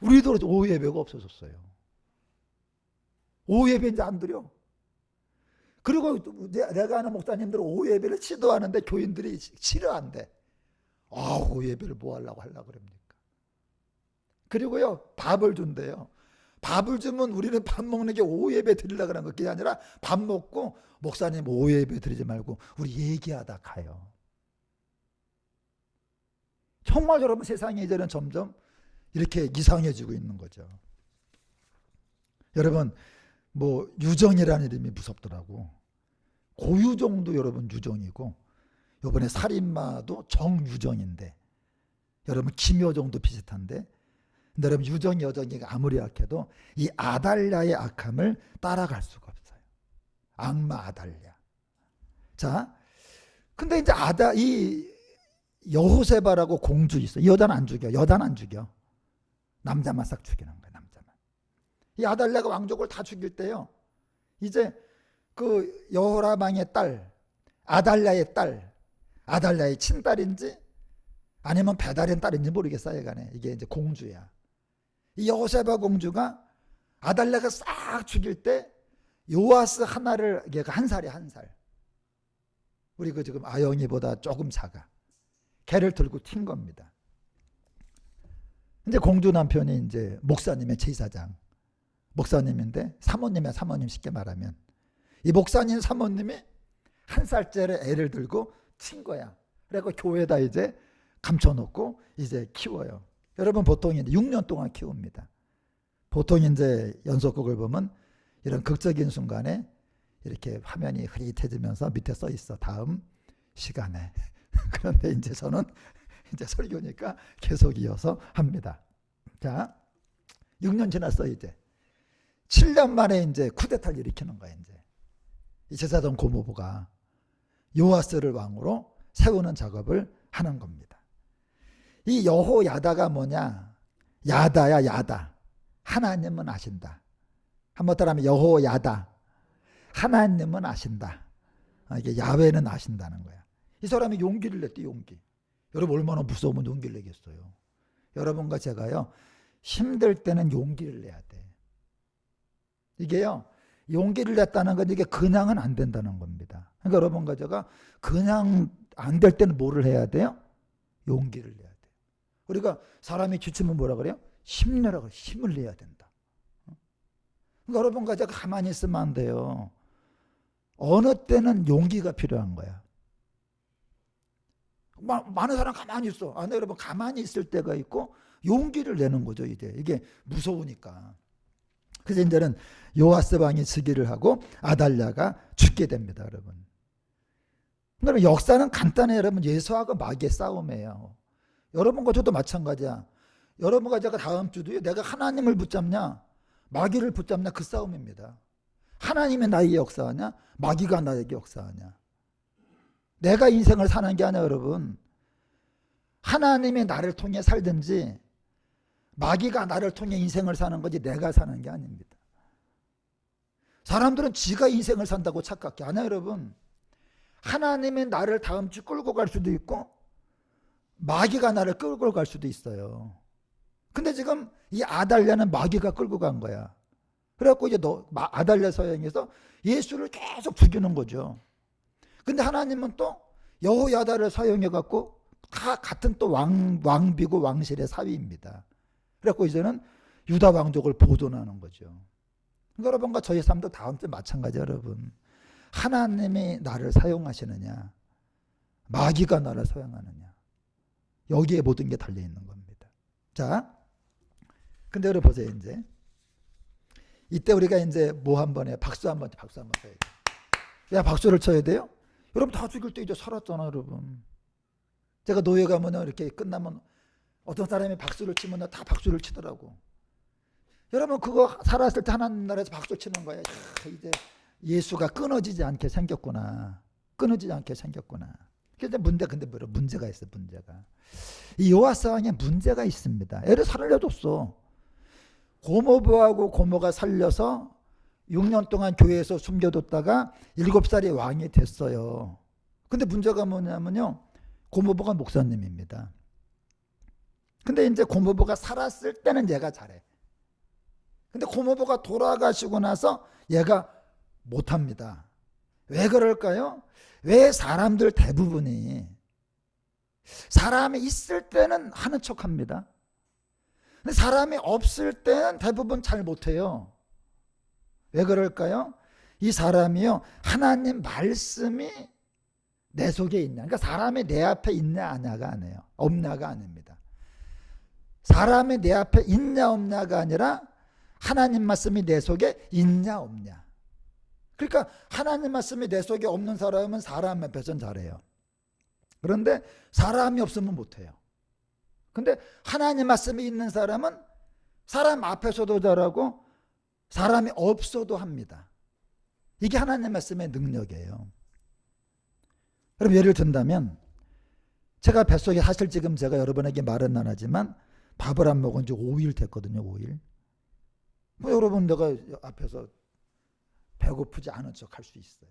우리도 오후 예배가 없어졌어요. 오후 예배 이제 안 드려. 그리고 내가 아는 목사님들은 오후 예배를 시도하는데 교인들이 싫어한대. 오후 예배를 뭐 하려고 그럽니까? 그리고요, 밥을 준대요. 밥을 주면 우리는 밥 먹는 게 오후 예배 드리려고 하는 게 아니라 밥 먹고 목사님 오후 예배 드리지 말고 우리 얘기하다 가요. 정말 여러분 세상이 이제는 점점 이렇게 이상해지고 있는 거죠. 여러분 뭐 유정이라는 이름이 무섭더라고. 고유정도 여러분 유정이고 이번에 살인마도 정유정인데 여러분 김여정도 비슷한데 근데 여러분 유정 여정이가 아무리 악해도 이 아달랴의 악함을 따라갈 수가 없어요. 악마 아달랴. 자, 근데 이제 이 여호세바라고 공주 있어. 이 여자는 안 죽여. 여자는 안 죽여. 남자만 싹 죽이는 거야. 남자만. 이 아달랴가 왕족을 다 죽일 때요. 이제 그 여호라망의 딸, 아달랴의 딸, 아달랴의 친딸인지 아니면 배달인 딸인지 모르겠어요. 간에 이게 이제 공주야. 이 여호세바 공주가 아달랴가 싹 죽일 때 요아스 하나를 얘가 한 살이야. 한 살. 우리 그 지금 아영이보다 조금 작아. 걔를 들고 튄 겁니다. 이제 공주 남편이 이제 목사님의 제사장. 목사님인데 사모님이야. 사모님 쉽게 말하면. 이 목사님 사모님이 한 살짜리 애를 들고 튄 거야. 그래서 교회에다 이제 감춰놓고 이제 키워요. 여러분 보통 이제 6년 동안 키웁니다. 보통 이제 연속극을 보면 이런 극적인 순간에 이렇게 화면이 흐릿해지면서 밑에 써 있어. 다음 시간에. 그런데 이제 저는 이제 설교니까 계속 이어서 합니다. 자, 6년 지났어 이제. 7년 만에 이제 쿠데타를 일으키는 거야 이제. 이 제사장 고모부가 요아스를 왕으로 세우는 작업을 하는 겁니다. 이 여호야다가 뭐냐? 야다야 야다. 하나님은 아신다. 한번 따라하면 여호야다. 하나님은 아신다. 이게 야훼는 아신다는 거야. 이 사람이 용기를 냈대. 용기. 여러분 얼마나 무서우면 용기를 내겠어요. 여러분과 제가요 힘들 때는 용기를 내야 돼. 이게요 용기를 냈다는 건 이게 그냥은 안 된다는 겁니다. 그러니까 여러분과 제가 그냥 안 될 때는 뭐를 해야 돼요? 용기를 내야 돼요. 우리가 사람이 지치면 뭐라 그래요? 힘내라 그래. 힘을 내야 된다. 그러니까 여러분과 제가 가만히 있으면 안 돼요. 어느 때는 용기가 필요한 거야. 많은 사람 가만히 있어. 근데 여러분 가만히 있을 때가 있고 용기를 내는 거죠. 이게 무서우니까. 그래서 이제는 요아스 왕이 즉위를 하고 아달랴가 죽게 됩니다. 여러분. 그러면 역사는 간단해요. 여러분 예수하고 마귀의 싸움이에요. 여러분과 저도 마찬가지야. 여러분과 제가 다음 주도요. 내가 하나님을 붙잡냐 마귀를 붙잡냐 그 싸움입니다. 하나님이 나에게 역사하냐 마귀가 나에게 역사하냐. 내가 인생을 사는 게 아니라 여러분 하나님이 나를 통해 살든지 마귀가 나를 통해 인생을 사는 거지 내가 사는 게 아닙니다. 사람들은 지가 인생을 산다고 착각해. 아니야 여러분. 하나님이 나를 다음 주 끌고 갈 수도 있고 마귀가 나를 끌고 갈 수도 있어요. 근데 지금 이 아달랴는 마귀가 끌고 간 거야. 그래갖고 이제 아달랴 서양에서 예수를 계속 죽이는 거죠. 근데 하나님은 또 여호야다를 사용해갖고 다 같은 또 왕비고 왕실의 사위입니다. 그래갖고 이제는 유다 왕족을 보존하는 거죠. 그러니까 여러분과 저희 삶도 다음 주에 마찬가지예요. 여러분. 하나님이 나를 사용하시느냐 마귀가 나를 사용하느냐 여기에 모든 게 달려있는 겁니다. 자, 근데 여러분 보세요. 이때 우리가 이제 뭐 한 번에 박수 한번 쳐야 돼요. 야 박수를 쳐야 돼요? 여러분 다 죽일 때 이제 살았잖아 여러분. 제가 노예 가면 이렇게 끝나면 어떤 사람이 박수를 치면 다 박수를 치더라고. 여러분 그거 살았을 때 하나님 나라에서 박수 치는 거야. 이제 예수가 끊어지지 않게 생겼구나. 끊어지지 않게 생겼구나. 근데 문제가 있어. 문제가. 이 요아스 왕에 문제가 있습니다. 애를 살려줬어. 고모부하고 고모가 살려서 6년 동안 교회에서 숨겨뒀다가 7살이 왕이 됐어요. 근데 문제가 뭐냐면요. 고모부가 목사님입니다. 근데 이제 고모부가 살았을 때는 얘가 잘해. 근데 고모부가 돌아가시고 나서 얘가 못합니다. 왜 그럴까요? 왜 사람들 대부분이 사람이 있을 때는 하는 척합니다. 근데 사람이 없을 때는 대부분 잘 못해요. 왜 그럴까요? 이 사람이요, 하나님 말씀이 내 속에 있냐. 그러니까 사람이 내 앞에 있냐 아냐가 아니에요. 없냐가 아닙니다. 사람이 내 앞에 있냐 없냐가 아니라 하나님 말씀이 내 속에 있냐 없냐. 그러니까 하나님 말씀이 내 속에 없는 사람은 사람 앞에서는 잘해요. 그런데 사람이 없으면 못해요. 근데 하나님 말씀이 있는 사람은 사람 앞에서도 잘하고 사람이 없어도 합니다. 이게 하나님 말씀의 능력이에요. 그럼 예를 든다면 제가 뱃속에 사실 지금 제가 여러분에게 말은 안 하지만 밥을 안 먹은 지 5일 됐거든요. 5일. 뭐 여러분 내가 앞에서 배고프지 않은 척 할 수 있어요.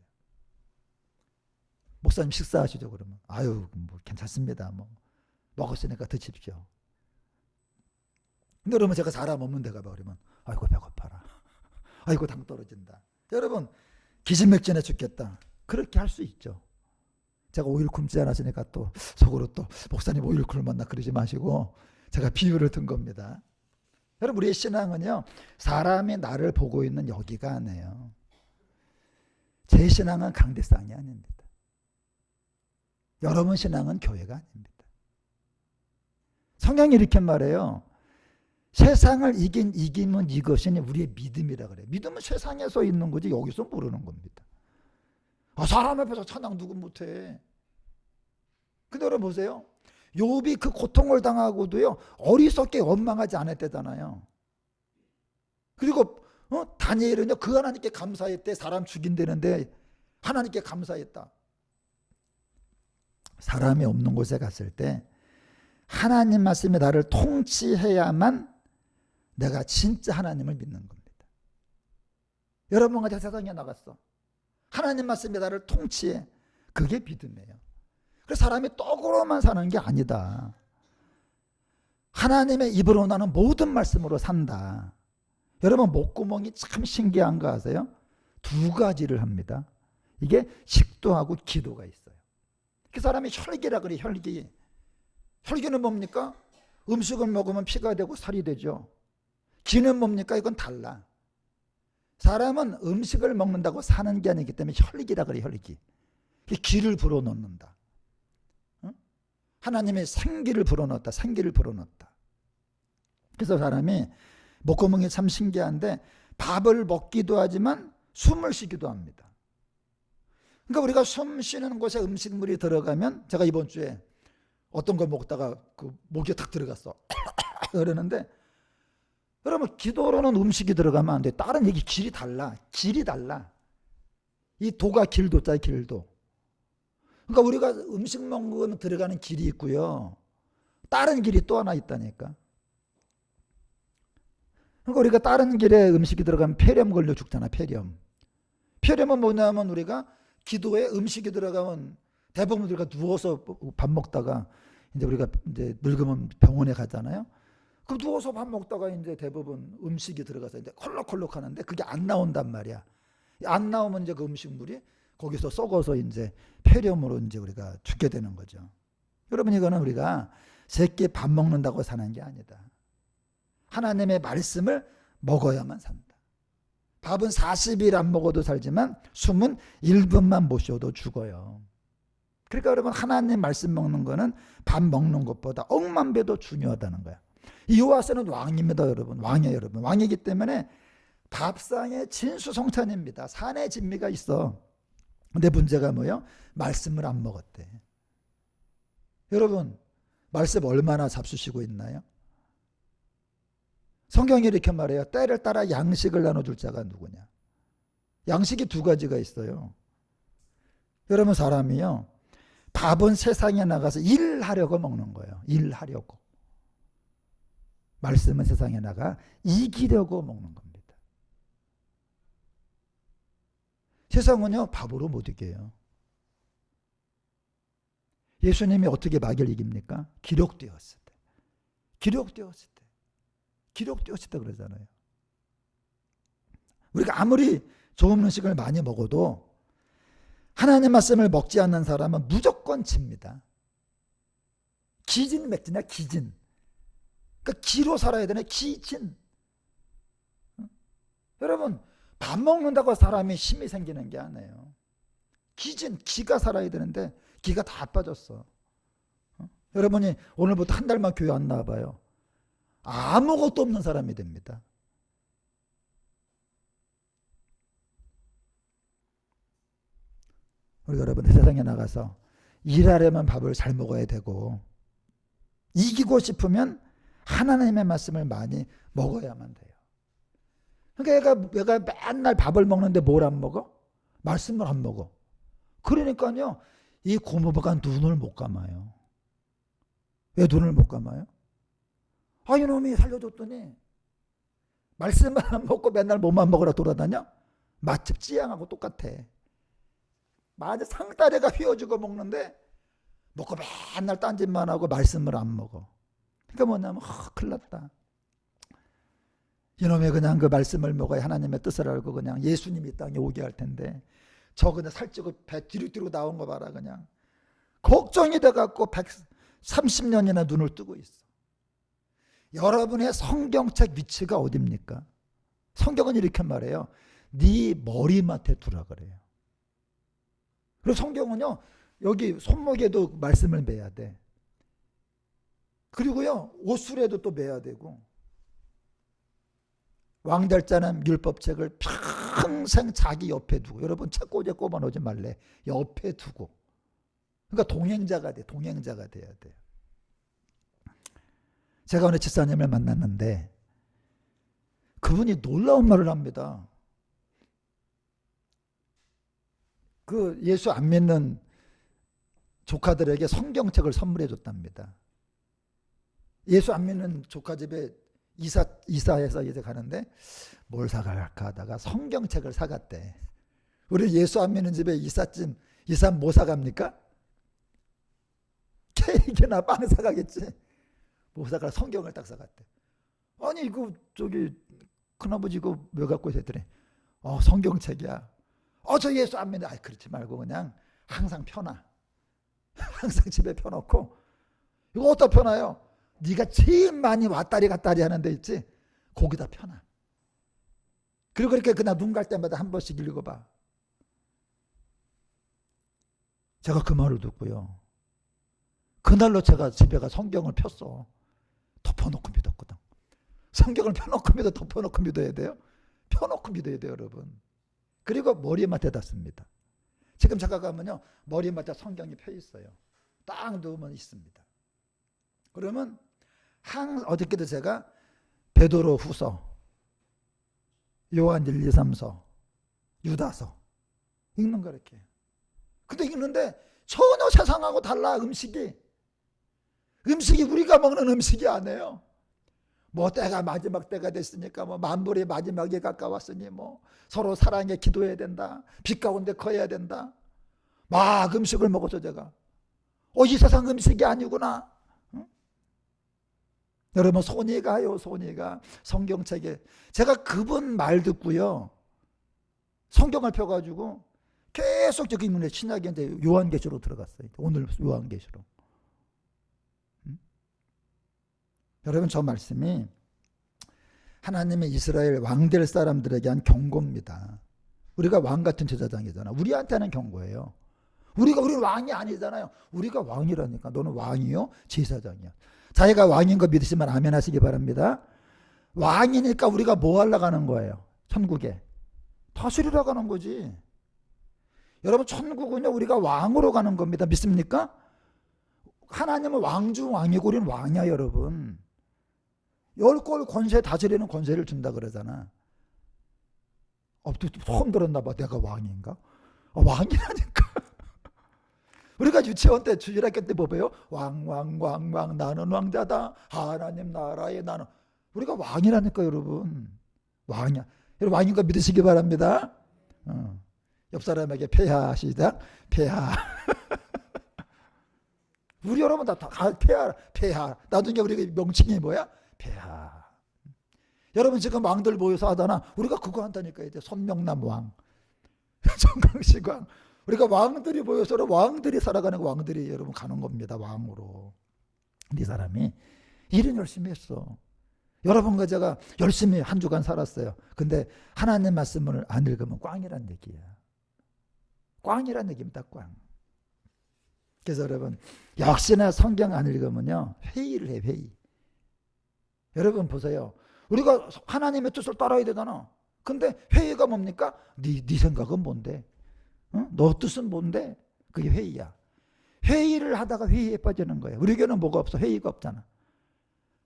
목사님 식사하시죠 그러면. 아유 뭐 괜찮습니다. 뭐 먹었으니까 드십시오. 근데 여러분 제가 사람 없는 데 가봐 그러면 아이고 배고파라. 아이고 당 떨어진다. 여러분 기진맥진해 죽겠다. 그렇게 할 수 있죠. 제가 5일 굶지 않았으니까 또 속으로 또 목사님 5일 굶었나 그러지 마시고 제가 비유를 든 겁니다. 여러분 우리의 신앙은요 사람이 나를 보고 있는 여기가 아니에요. 제 신앙은 강대상이 아닙니다. 여러분 신앙은 교회가 아닙니다. 성경이 이렇게 말해요. 세상을 이긴 이김은 이것이니 우리의 믿음이라 그래요. 믿음은 세상에서 있는 거지 여기서 모르는 겁니다. 아, 사람 앞에서 찬양 누구 못해. 근데 여러분 보세요. 욥이 그 고통을 당하고도요 어리석게 원망하지 않았대잖아요. 그리고 다니엘은요 그 하나님께 감사했대. 사람 죽인다는데 하나님께 감사했다. 사람이 없는 곳에 갔을 때 하나님 말씀이 나를 통치해야만 내가 진짜 하나님을 믿는 겁니다. 여러분과 제 세상에 나갔어. 하나님 말씀이 나를 통치해. 그게 믿음이에요. 그래서 사람이 떡으로만 사는 게 아니다. 하나님의 입으로 나는 모든 말씀으로 산다. 여러분 목구멍이 참 신기한 거 아세요? 두 가지를 합니다. 이게 식도하고 기도가 있어요. 그 사람이 혈기라 그래. 혈기. 혈기는 뭡니까? 음식을 먹으면 피가 되고 살이 되죠. 기는 뭡니까? 이건 달라. 사람은 음식을 먹는다고 사는 게 아니기 때문에 혈기라 그래. 혈기. 기를 불어넣는다. 하나님의 생기를 불어넣었다. 생기를 불어넣었다. 그래서 사람이 목구멍이 참 신기한데 밥을 먹기도 하지만 숨을 쉬기도 합니다. 그러니까 우리가 숨 쉬는 곳에 음식물이 들어가면 제가 이번 주에 어떤 걸 먹다가 그 목에 탁 들어갔어. 그러는데 여러분 기도로는 음식이 들어가면 안 돼. 다른 얘기 길이 달라. 길이 달라. 이 도가 길도자 길도. 그러니까 우리가 음식 먹으면 들어가는 길이 있고요. 다른 길이 또 하나 있다니까. 그러니까 우리가 다른 길에 음식이 들어가면 폐렴 걸려 죽잖아. 폐렴. 폐렴은 뭐냐면 우리가 기도에 음식이 들어가면 대부분 우리가 누워서 밥 먹다가 이제 우리가 이제 늙으면 병원에 가잖아요. 그 누워서 밥 먹다가 이제 대부분 음식이 들어가서 이제 콜록콜록 하는데 그게 안 나온단 말이야. 안 나오면 이제 그 음식물이 거기서 썩어서 이제 폐렴으로 이제 우리가 죽게 되는 거죠. 여러분 이거는 우리가 새끼 밥 먹는다고 사는 게 아니다. 하나님의 말씀을 먹어야만 산다. 밥은 40일 안 먹어도 살지만 숨은 1분만 못 쉬어도 죽어요. 그러니까 여러분 하나님 말씀 먹는 거는 밥 먹는 것보다 억만 배도 중요하다는 거야. 이 요아스는 왕입니다. 여러분. 왕이에요. 여러분. 왕이기 때문에 밥상에 진수성찬입니다. 산의 진미가 있어. 근데 문제가 뭐예요? 말씀을 안 먹었대. 여러분 말씀 얼마나 잡수시고 있나요? 성경이 이렇게 말해요. 때를 따라 양식을 나눠줄 자가 누구냐. 양식이 두 가지가 있어요. 여러분 사람이요. 밥은 세상에 나가서 일하려고 먹는 거예요. 일하려고. 말씀은 세상에 나가 이기려고 먹는 겁니다. 세상은요. 밥으로 못 이겨요. 예수님이 어떻게 마귀를 이깁니까? 기록되었을 때. 기록되었을 때. 기록되었을 때 그러잖아요. 우리가 아무리 좋은 음식을 많이 먹어도 하나님 말씀을 먹지 않는 사람은 무조건 집니다. 기진맥진이야 기진. 그러니까 기로 살아야 되네. 기진. 여러분 밥 먹는다고 사람이 힘이 생기는 게 아니에요. 기진, 기가 살아야 되는데 기가 다 빠졌어. 여러분이 오늘부터 한 달만 교회 안 나와봐요. 아무것도 없는 사람이 됩니다. 우리 여러분 세상에 나가서 일하려면 밥을 잘 먹어야 되고 이기고 싶으면 하나님의 말씀을 많이 먹어야만 돼요. 그러니까 얘가 맨날 밥을 먹는데 뭘 안 먹어? 말씀을 안 먹어. 그러니까요 이 고모부가 눈을 못 감아요. 왜 눈을 못 감아요? 아 이놈이 살려줬더니 말씀을 안 먹고 맨날 뭐만 먹으라 돌아다녀? 맛집 찌양하고 똑같아. 맞아, 상다리가 휘어지고 먹는데 먹고 맨날 딴짓만 하고 말씀을 안 먹어. 그러니까 뭐냐면 큰일 났다. 이놈이 그냥 그 말씀을 먹어야 하나님의 뜻을 알고 그냥 예수님이 땅에 오게 할 텐데 저 그냥 살찌고 배 뒤로 나온 거 봐라. 그냥 걱정이 돼갖고 130년이나 눈을 뜨고 있어. 여러분의 성경책 위치가 어딥니까? 성경은 이렇게 말해요. 네 머리맡에 두라 그래요. 그리고 성경은요 여기 손목에도 말씀을 매야 돼. 그리고요 옷술에도 또 매야 되고 왕될 자는 율법책을 평생 자기 옆에 두고, 여러분 책꽂이에 꼽아 놓지 말래. 옆에 두고. 그러니까 동행자가 돼. 동행자가 돼야 돼요. 제가 오늘 집사님을 만났는데 그분이 놀라운 말을 합니다. 그 예수 안 믿는 조카들에게 성경책을 선물해 줬답니다. 예수 안 믿는 조카 집에 이사해서 이제 가는데 뭘 사갈까 하다가 성경책을 사갔대. 우리 예수 안 믿는 집에 이사 뭐 사갑니까? 케이크나 빵 사가겠지. 뭐 사가 성경을 딱 사갔대. 아니 이거 저기 큰아버지 이거 왜 갖고 있었더니 성경책이야. 저 예수 안 믿는다. 그렇지 말고 그냥 항상 펴놔. 항상 집에 펴놓고. 이거 어디다 펴놔요? 네가 제일 많이 왔다리 갔다리 하는 데 있지? 거기다 펴놔. 그리고 그렇게 그냥 눈 갈 때마다 한 번씩 읽어봐. 제가 그 말을 듣고요. 그날로 제가 집에 가 성경을 폈어. 덮어놓고 믿었거든. 성경을 펴놓고 믿어, 덮어놓고 믿어야 돼요. 펴놓고 믿어야 돼요, 여러분. 그리고 머리맡에 닿습니다. 지금 제가 가면요 머리맡에 성경이 펴 있어요. 딱 누우면 있습니다. 그러면 어저께도 제가 베드로 후서, 요한 1, 2, 3서, 유다서 읽는 거 이렇게. 근데 읽는데 전혀 세상하고 달라. 음식이 우리가 먹는 음식이 아니에요. 뭐 때가 마지막 때가 됐으니까 뭐 만물의 마지막에 가까웠으니 뭐 서로 사랑에 기도해야 된다. 빛 가운데 커야 된다. 막 음식을 먹었죠 제가. 이 세상 음식이 아니구나. 응? 여러분 손이 가요. 손이가 성경책에. 제가 그분 말 듣고요 성경을 펴가지고 계속 저기 있는 신약에 이제 요한계시로 들어갔어요. 오늘 요한계시로. 여러분 저 말씀이 하나님의 이스라엘 왕될 사람들에게 한 경고입니다. 우리가 왕 같은 제사장이잖아. 우리한테는 경고예요. 우리는 왕이 아니잖아요. 우리가 왕이라니까. 너는 왕이요? 제사장이야. 자기가 왕인 거 믿으시면 아멘 하시기 바랍니다. 왕이니까 우리가 뭐 하려고 하는 거예요? 천국에. 다스리러 가는 거지. 여러분 천국은요 우리가 왕으로 가는 겁니다. 믿습니까? 하나님은 왕중 왕이고 우리는 왕이야 여러분. 10골 권세 다스리는 권세를 준다 그러잖아. 처음 들었나 봐. 내가 왕인가? 왕이라니까. 우리가 유치원 때 주일학교 때 뭐예요? 왕 나는 왕자다. 하나님 나라에 나는. 우리가 왕이라니까 여러분. 왕이야. 여러분 왕인 거 믿으시기 바랍니다. 옆 사람에게 폐하 시작. 폐하. 우리 여러분 다 폐하. 나중에 우리가 명칭이 뭐야? 폐하. 여러분 지금 왕들 모여서 하잖아. 우리가 그거 한다니까. 이제 손명남 왕, 정강식 왕. 우리가 왕들이 모여서 왕들이 살아가는 왕들이 여러분 가는 겁니다. 왕으로. 네 사람이 일은 열심히 했어. 여러분과 제가 열심히 한 주간 살았어요. 근데 하나님 말씀을 안 읽으면 꽝이란 얘기야. 꽝이란 얘기입니다. 꽝. 그래서 여러분 역시나 성경 안 읽으면요 회의를 해. 회의. 여러분 보세요. 우리가 하나님의 뜻을 따라야 되잖아. 근데 회의가 뭡니까? 네 생각은 뭔데? 응? 너 뜻은 뭔데? 그게 회의야. 회의를 하다가 회의에 빠지는 거예요. 우리 교회는 뭐가 없어? 회의가 없잖아.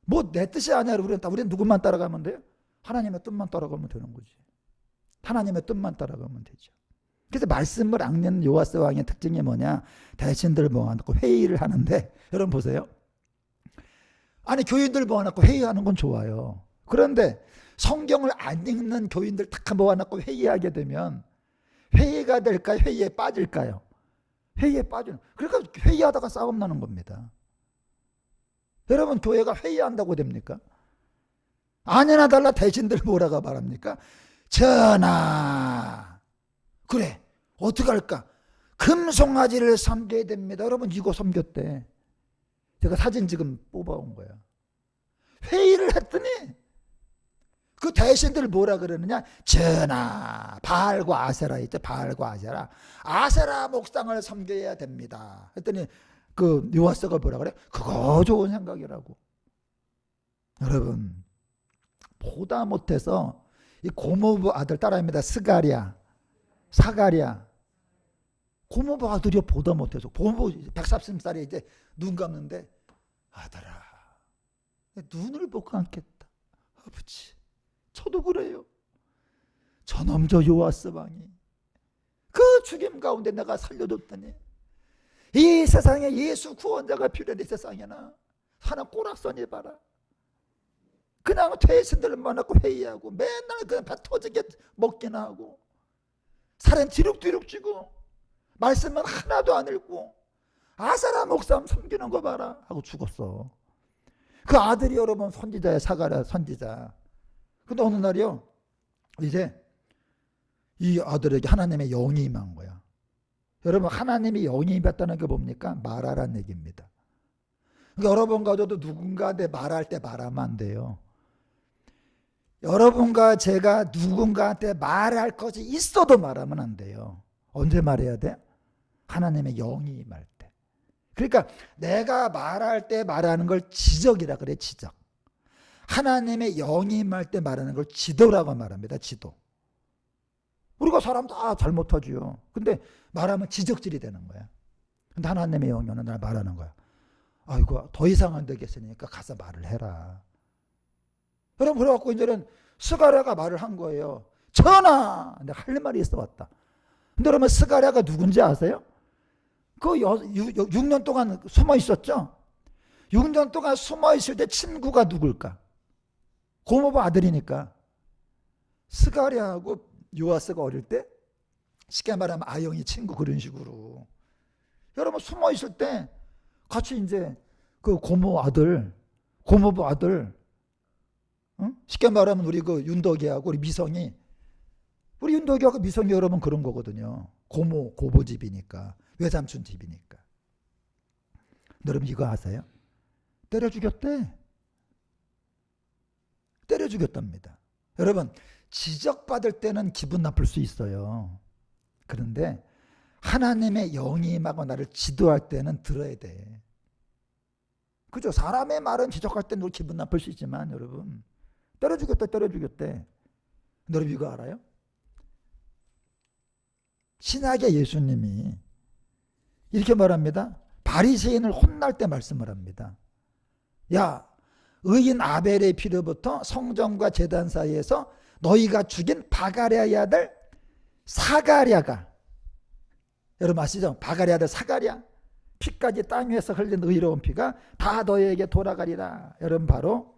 뭐 내 뜻이 아니라 우리는 누구만 따라가면 돼요? 하나님의 뜻만 따라가면 되는 거지. 하나님의 뜻만 따라가면 되죠. 그래서 말씀을 앙는 요아스 왕의 특징이 뭐냐? 대신들 모아놓고 회의를 하는데 여러분 보세요. 아니 교인들 모아놓고 회의하는 건 좋아요. 그런데 성경을 안 읽는 교인들 다 모아놓고 회의하게 되면 회의가 될까요? 회의에 빠질까요? 회의에 빠지는. 그러니까 회의하다가 싸움 나는 겁니다. 여러분 교회가 회의한다고 됩니까? 아니나 달라 대신들 뭐라고 말합니까? 전하 그래 어떻게 할까? 금송아지를 섬겨야 됩니다. 여러분 이거 섬겼대. 제가 사진 지금 뽑아온 거야. 회의를 했더니 그 대신들 뭐라 그러느냐? 전하 바알과 아세라 있죠. 바알과 아세라. 아세라 목상을 섬겨야 됩니다. 했더니 그 요아스가 뭐라 그래? 그거 좋은 생각이라고. 여러분 보다 못해서 이 고모부 아들 따라합니다. 스가랴 사가랴. 고모부 아들이 보다 못해서 고모부 130살에 이제 눈 감는데 아들아 눈을 보고 앉겠다. 아버지 저도 그래요. 저놈 저 요아스 왕이 그 죽임 가운데 내가 살려줬더니 이 세상에 예수 구원자가 필요한 이 세상에나 사는 꼬락서니 봐라. 그냥 퇴신들을 만나고 회의하고 맨날 그냥 배 터지게 먹기나 하고 살은 뒤룩뒤룩 찌고 말씀은 하나도 안 읽고 아사라 목사 섬기는 거 봐라 하고 죽었어. 그 아들이 여러분 선지자야. 사가랴 선지자. 근데 어느 날이요 이제 이 아들에게 하나님의 영이 임한 거야. 여러분 하나님이 영이 임했다는 게 뭡니까? 말하라는 얘기입니다. 그러니까 여러분과 저도 누군가한테 말할 때 말하면 안 돼요. 여러분과 제가 누군가한테 말할 것이 있어도 말하면 안 돼요. 언제 말해야 돼? 하나님의 영이 임할 때. 그러니까 내가 말할 때 말하는 걸 지적이라 그래. 지적. 하나님의 영이 임할 때 말하는 걸 지도라고 말합니다. 지도. 우리가 사람 다 잘못하지요. 근데 말하면 지적질이 되는 거야. 근데 하나님의 영이 어느 날 말하는 거야. 아이고 더 이상 안 되겠으니까 가서 말을 해라. 여러분 그래갖고 이제는 스가랴가 말을 한 거예요. 전하! 내가 할 말이 있어 왔다. 근데 여러분 스가랴가 누군지 아세요? 그 6년 동안 숨어 있었죠? 6년 동안 숨어 있을 때 친구가 누굴까? 고모부 아들이니까. 스가랴하고 요아스가 어릴 때 쉽게 말하면 아영이 친구 그런 식으로. 여러분 숨어 있을 때 같이 이제 그 고모부 아들 응? 쉽게 말하면 우리 그 윤덕이하고 우리 미성이 우리 윤덕이하고 미성이 여러분 그런 거거든요. 고모 집이니까 외삼촌 집이니까. 여러분 이거 아세요? 때려 죽였대. 때려 죽였답니다. 여러분 지적받을 때는 기분 나쁠 수 있어요. 그런데 하나님의 영이 임하고 나를 지도할 때는 들어야 돼. 그죠? 사람의 말은 지적할 때는 기분 나쁠 수 있지만 여러분 때려 죽였대. 여러분 이거 알아요? 신약의 예수님이 이렇게 말합니다. 바리새인을 혼날 때 말씀을 합니다. 야, 의인 아벨의 피로부터 성전과 제단 사이에서 너희가 죽인 바가랴의 아들 사가랴가, 여러분 아시죠? 바가랴의 아들 사가랴, 피까지 땅 위에서 흘린 의로운 피가 다 너희에게 돌아가리라. 여러분 바로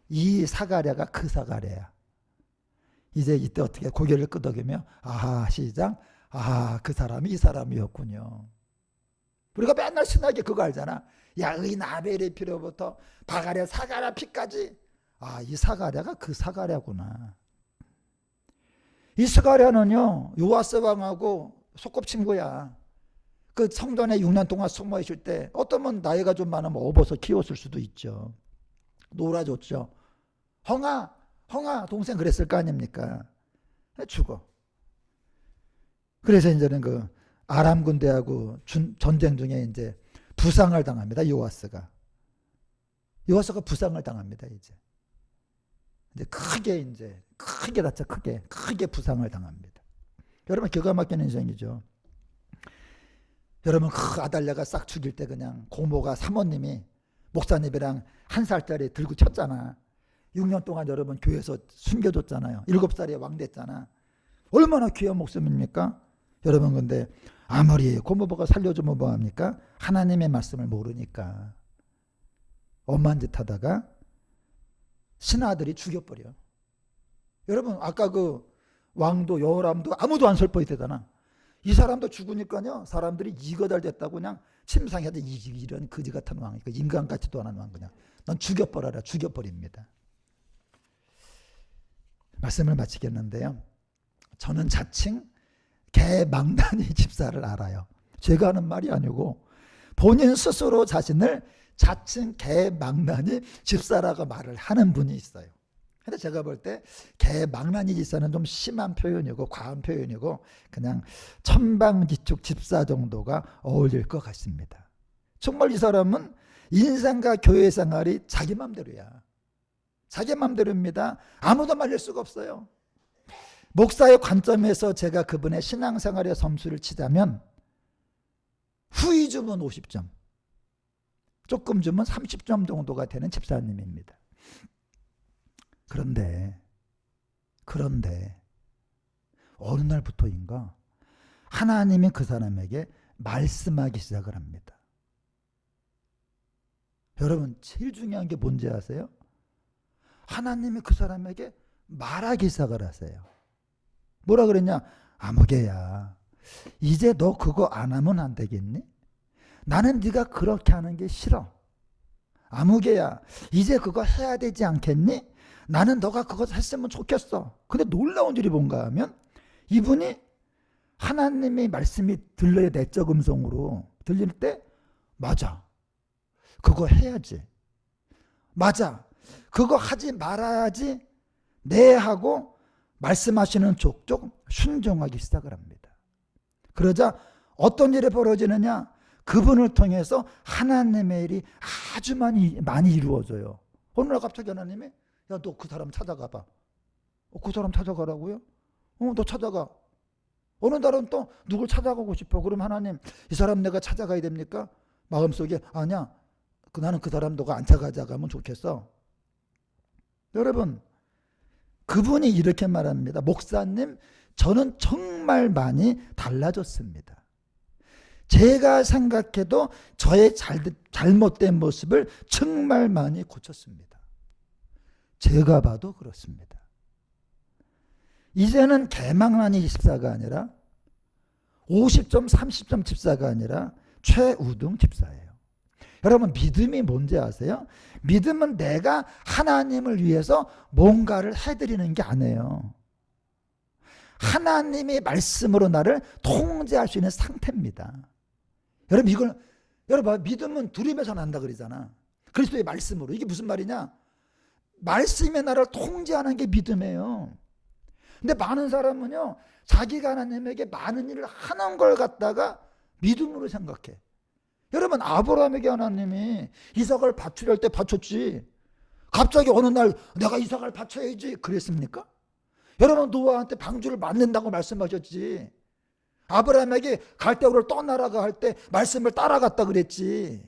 이 사가랴가 그 사가랴야. 이제 이때 어떻게 고개를 끄덕이며 아하 시작. 아, 그 사람이 이 사람이었군요. 우리가 맨날 신나게 그거 알잖아. 야, 의인 아벨의 피로부터 바가랴 사가랴 피까지. 아, 이 사가랴가 그 사가랴구나. 이 스가랴는요 요아스 왕하고 소꿉친구야. 그 성전에 6년 동안 숨어 있을 때 어떤 분 나이가 좀 많으면 업어서 키웠을 수도 있죠. 놀아줬죠. 홍아 동생 그랬을 거 아닙니까? 죽어. 그래서 이제는 그 아람 군대하고 전쟁 중에 이제 부상을 당합니다. 요아스가 부상을 당합니다. 이제 크게 다쳐 크게 부상을 당합니다. 여러분 기가 막히는 인생이죠. 여러분 그 아달랴가 싹 죽일 때 그냥 고모가 사모님이 목사님이랑 1살짜리 들고 쳤잖아. 6년 동안 여러분 교회에서 숨겨줬잖아요. 7살에 왕 됐잖아. 얼마나 귀한 목숨입니까? 여러분 근데 아무리 고모부가 살려주면 뭐합니까? 하나님의 말씀을 모르니까 엄한 짓 하다가 신하들이 죽여버려. 여러분 아까 그 왕도 여호람도 아무도 안 살펴있대잖아. 이 사람도 죽으니까요 사람들이 이거 잘 됐다고 그냥 침상해서 이런 거지 같은 왕, 인간 같지도 않은 왕 그냥 넌 죽여버려라. 죽여버립니다. 말씀을 마치겠는데요. 저는 자칭 개망나니 집사를 알아요. 제가 하는 말이 아니고 본인 스스로 자신을 자칭 개망나니 집사라고 말을 하는 분이 있어요. 근데 제가 볼 때 개망나니 집사는 좀 심한 표현이고 과한 표현이고 그냥 천방지축 집사 정도가 어울릴 것 같습니다. 정말 이 사람은 인생과 교회 생활이 자기 맘대로야. 자기 맘대로입니다. 아무도 말릴 수가 없어요. 목사의 관점에서 제가 그분의 신앙생활의 점수를 치자면 후히 주면 50점, 조금 주면 30점 정도가 되는 집사님입니다. 그런데 어느 날부터인가 하나님이 그 사람에게 말씀하기 시작을 합니다. 여러분 제일 중요한 게 뭔지 아세요? 하나님이 그 사람에게 말하기 시작을 하세요. 뭐라 그랬냐? 아무개야, 이제 너 그거 안 하면 안 되겠니? 나는 네가 그렇게 하는 게 싫어. 아무개야, 이제 그거 해야 되지 않겠니? 나는 너가 그거 했으면 좋겠어. 근데 놀라운 일이 뭔가 하면 이분이 하나님의 말씀이 들려야 내적 음성으로 들릴 때 맞아, 그거 해야지. 맞아, 그거 하지 말아야지. 네 하고 말씀하시는 족족 순종하기 시작을 합니다. 그러자 어떤 일이 벌어지느냐? 그분을 통해서 하나님의 일이 아주 많이 이루어져요. 어느 날 갑자기 하나님이 야, 너 그 사람 찾아가봐. 그 사람 찾아가라고요? 너 찾아가. 어느 날은 또 누굴 찾아가고 싶어. 그럼 하나님, 이 사람 내가 찾아가야 됩니까? 마음속에 아니야, 나는 그 사람 너가 안 찾아가면 좋겠어. 여러분 그분이 이렇게 말합니다. 목사님, 저는 정말 많이 달라졌습니다. 제가 생각해도 저의 잘못된 모습을 정말 많이 고쳤습니다. 제가 봐도 그렇습니다. 이제는 개망나니 집사가 아니라 50점 30점 집사가 아니라 최우등 집사예요. 여러분 믿음이 뭔지 아세요? 믿음은 내가 하나님을 위해서 뭔가를 해드리는 게 아니에요. 하나님의 말씀으로 나를 통제할 수 있는 상태입니다. 여러분 믿음은 두려움에서 난다 그러잖아. 그리스도의 말씀으로. 이게 무슨 말이냐? 말씀이 나를 통제하는 게 믿음이에요. 근데 많은 사람은요, 자기가 하나님에게 많은 일을 하는 걸 갖다가 믿음으로 생각해. 여러분 아브라함에게 하나님이 이삭을 바치려 할 때 바쳤지, 갑자기 어느 날 내가 이삭을 바쳐야지 그랬습니까? 여러분 노아한테 방주를 만든다고 말씀하셨지, 아브라함에게 갈대우를 떠나라고 할 때 말씀을 따라갔다 그랬지.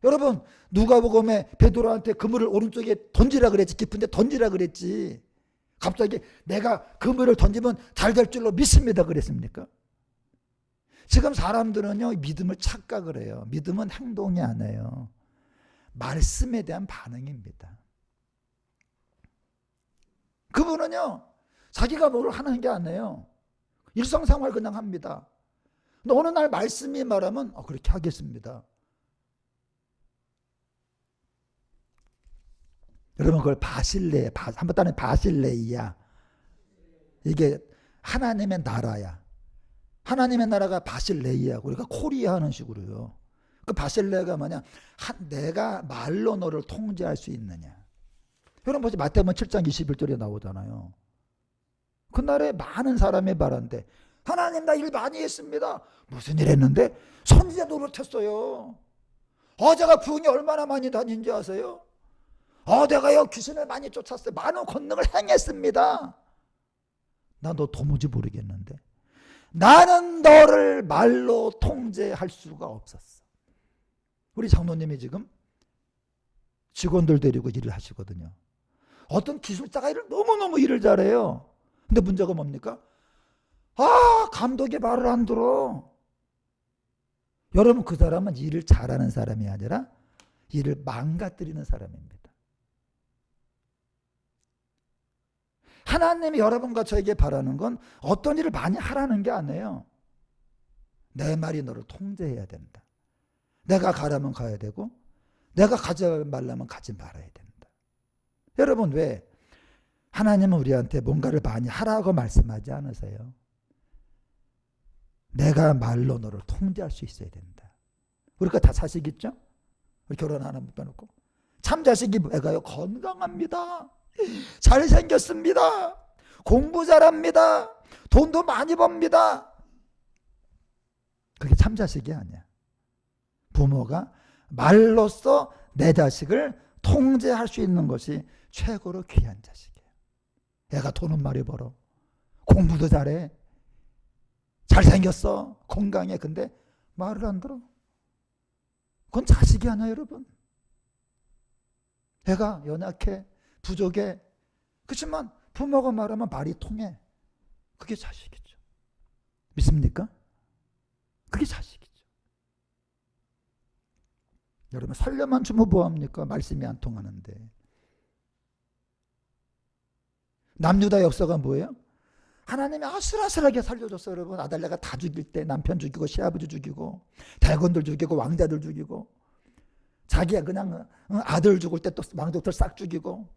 여러분 누가복음에 베드로한테 그물을 오른쪽에 던지라 그랬지, 깊은 데 던지라 그랬지, 갑자기 내가 그물을 던지면 잘 될 줄로 믿습니다 그랬습니까? 지금 사람들은요 믿음을 착각을 해요. 믿음은 행동이 아니에요. 말씀에 대한 반응입니다. 그분은요 자기가 뭘 하는 게 아니에요. 일상생활 그냥 합니다. 근데 어느 날 말씀이 말하면 그렇게 하겠습니다. 여러분 그걸 바실레, 한번 따는 바실레이야. 이게 하나님의 나라야. 하나님의 나라가 바실레이야고 우리가 코리아 하는 식으로요. 그 바실레가 뭐냐? 내가 말로 너를 통제할 수 있느냐. 여러분 보세요. 마태복음 7장 21절에 나오잖아요. 그날에 많은 사람이 말한대. 하나님 나 일 많이 했습니다. 무슨 일 했는데? 선지자 노릇했어요. 제가 부흥이 얼마나 많이 다닌지 아세요? 내가요 귀신을 많이 쫓았어요. 많은 권능을 행했습니다. 나 너 도무지 모르겠는데 나는 너를 말로 통제할 수가 없었어. 우리 장로님이 지금 직원들 데리고 일을 하시거든요. 어떤 기술자가 너무너무 일을 잘해요. 근데 문제가 뭡니까? 감독이 말을 안 들어. 여러분 그 사람은 일을 잘하는 사람이 아니라 일을 망가뜨리는 사람입니다. 하나님이 여러분과 저에게 바라는 건 어떤 일을 많이 하라는 게 아니에요. 내 말이 너를 통제해야 된다. 내가 가라면 가야 되고 내가 가지 말라면 가지 말아야 된다. 여러분 왜 하나님은 우리한테 뭔가를 많이 하라고 말씀하지 않으세요? 내가 말로 너를 통제할 수 있어야 된다. 우리가 다 자식 있죠? 우리 결혼 하나 못 빼놓고 참 자식이 뭐가요? 건강합니다. 잘생겼습니다. 공부 잘합니다. 돈도 많이 법니다. 그게 참 자식이 아니야. 부모가 말로써 내 자식을 통제할 수 있는 것이 최고로 귀한 자식이에요. 애가 돈은 많이 벌어. 공부도 잘해. 잘생겼어. 건강해. 근데 말을 안 들어. 그건 자식이 아니야 여러분. 애가 연약해. 부족해. 그렇지만 부모가 말하면 말이 통해. 그게 자식이죠. 믿습니까? 그게 자식이죠. 여러분 살려만 주면 뭐합니까? 말씀이 안 통하는데. 남유다 역사가 뭐예요? 하나님이 아슬아슬하게 살려줬어요. 여러분 아달랴가 다 죽일 때 남편 죽이고 시아버지 죽이고 대군들 죽이고 왕자들 죽이고 자기가 그냥 아들 죽을 때 또 왕족들 싹 죽이고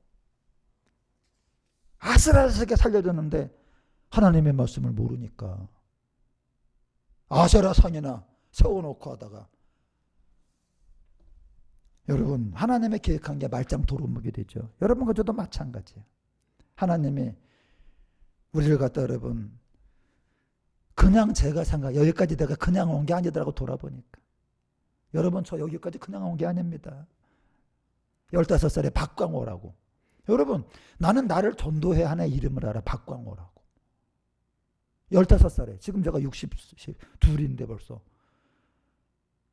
아슬아슬하게 살려줬는데 하나님의 말씀을 모르니까 아세라 산이나 세워놓고 하다가 여러분 하나님의 계획한 게 말짱 도루묵이 되죠. 여러분과 저도 마찬가지예요. 하나님이 우리를 갖다 여러분 그냥 제가 여기까지 내가 그냥 온 게 아니더라고 돌아보니까 여러분 저 여기까지 그냥 온 게 아닙니다. 15살에 박광호라고. 여러분 나는 나를 전도해 하나의 이름을 알아. 박광호라고. 15살에 지금 제가 62인데 벌써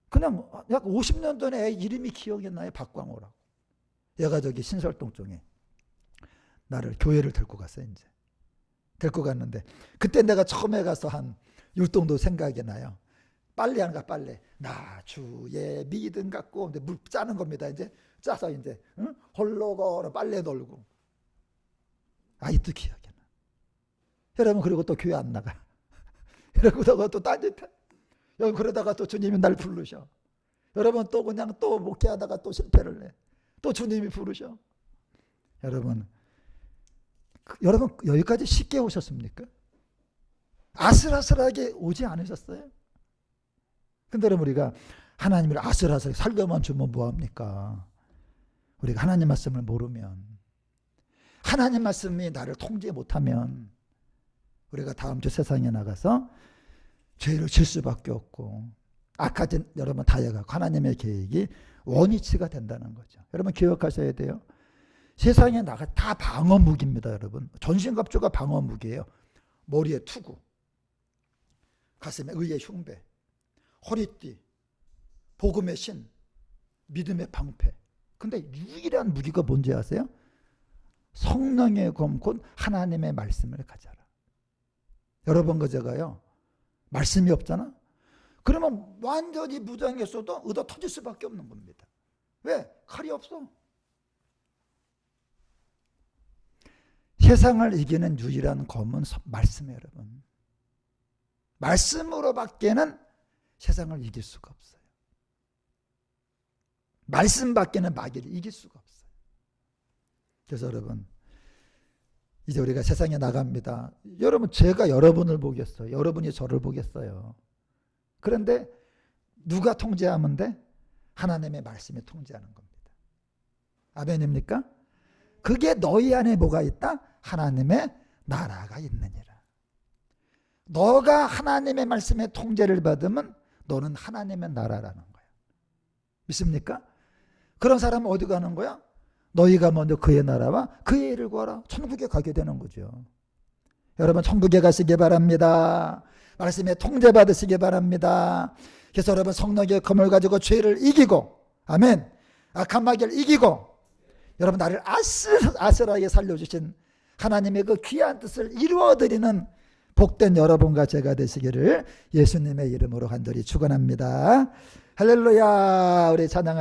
그냥 약 50년 전에 이름이 기억이 나요. 박광호라고. 얘가 저기 신설동 쪽에 나를 교회를 데리고 갔어요. 이제 데리고 갔는데 그때 내가 처음에 가서 한 율동도 생각이 나요. 빨래 안 가 빨래. 나 주의 믿음 갖고 근데 물 짜는 겁니다. 이제 짜서 이제 홀로 걸어 빨래 돌고. 아직도 기억이 나. 여러분 그리고 또 교회 안 나가. 그러다가 또 딴짓해. 여러분 그러다가 또 주님이 날 부르셔. 여러분 또 그냥 또 목회하다가 또 실패를 해. 또 주님이 부르셔. 여러분 여기까지 쉽게 오셨습니까? 아슬아슬하게 오지 않으셨어요? 근데 여러분 우리가 하나님을 아슬아슬하게 살려만 주면 뭐합니까? 우리가 하나님 말씀을 모르면 하나님 말씀이 나를 통제 못하면 우리가 다음 주 세상에 나가서 죄를 질 수밖에 없고 악하진 여러분 다해가고 하나님의 계획이 원위치가 된다는 거죠. 여러분 기억하셔야 돼요. 세상에 나가 다 방어무기입니다. 여러분 전신갑주가 방어무기예요. 머리에 투구, 가슴에 의의 흉배, 허리띠, 복음의 신, 믿음의 방패. 근데 유일한 무기가 뭔지 아세요? 성령의 검 곧 하나님의 말씀을 가져라. 여러분과 제가요 말씀이 없잖아. 그러면 완전히 무장했어도 얻어 터질 수밖에 없는 겁니다. 왜? 칼이 없어. 세상을 이기는 유일한 검은 말씀이에요. 여러분 말씀으로 밖에는 세상을 이길 수가 없어요. 말씀 밖에는 마귀를 이길 수가 없어요. 그래서 여러분 이제 우리가 세상에 나갑니다. 여러분 제가 여러분을 보겠어요. 여러분이 저를 보겠어요. 그런데 누가 통제하면 돼? 하나님의 말씀이 통제하는 겁니다. 아멘입니까? 그게 너희 안에 뭐가 있다? 하나님의 나라가 있느니라. 너가 하나님의 말씀의 통제를 받으면 너는 하나님의 나라라는 거야. 믿습니까? 그런 사람은 어디 가는 거야? 너희가 먼저 그의 나라와 그의 일을 구하라. 천국에 가게 되는 거죠. 여러분 천국에 가시기 바랍니다. 말씀에 통제받으시기 바랍니다. 그래서 여러분 성령의 검을 가지고 죄를 이기고, 아멘, 악한 마귀를 이기고, 여러분 나를 아슬아슬하게 살려주신 하나님의 그 귀한 뜻을 이루어드리는 복된 여러분과 제가 되시기를 예수님의 이름으로 간절히 축원합니다. 할렐루야. 우리 찬양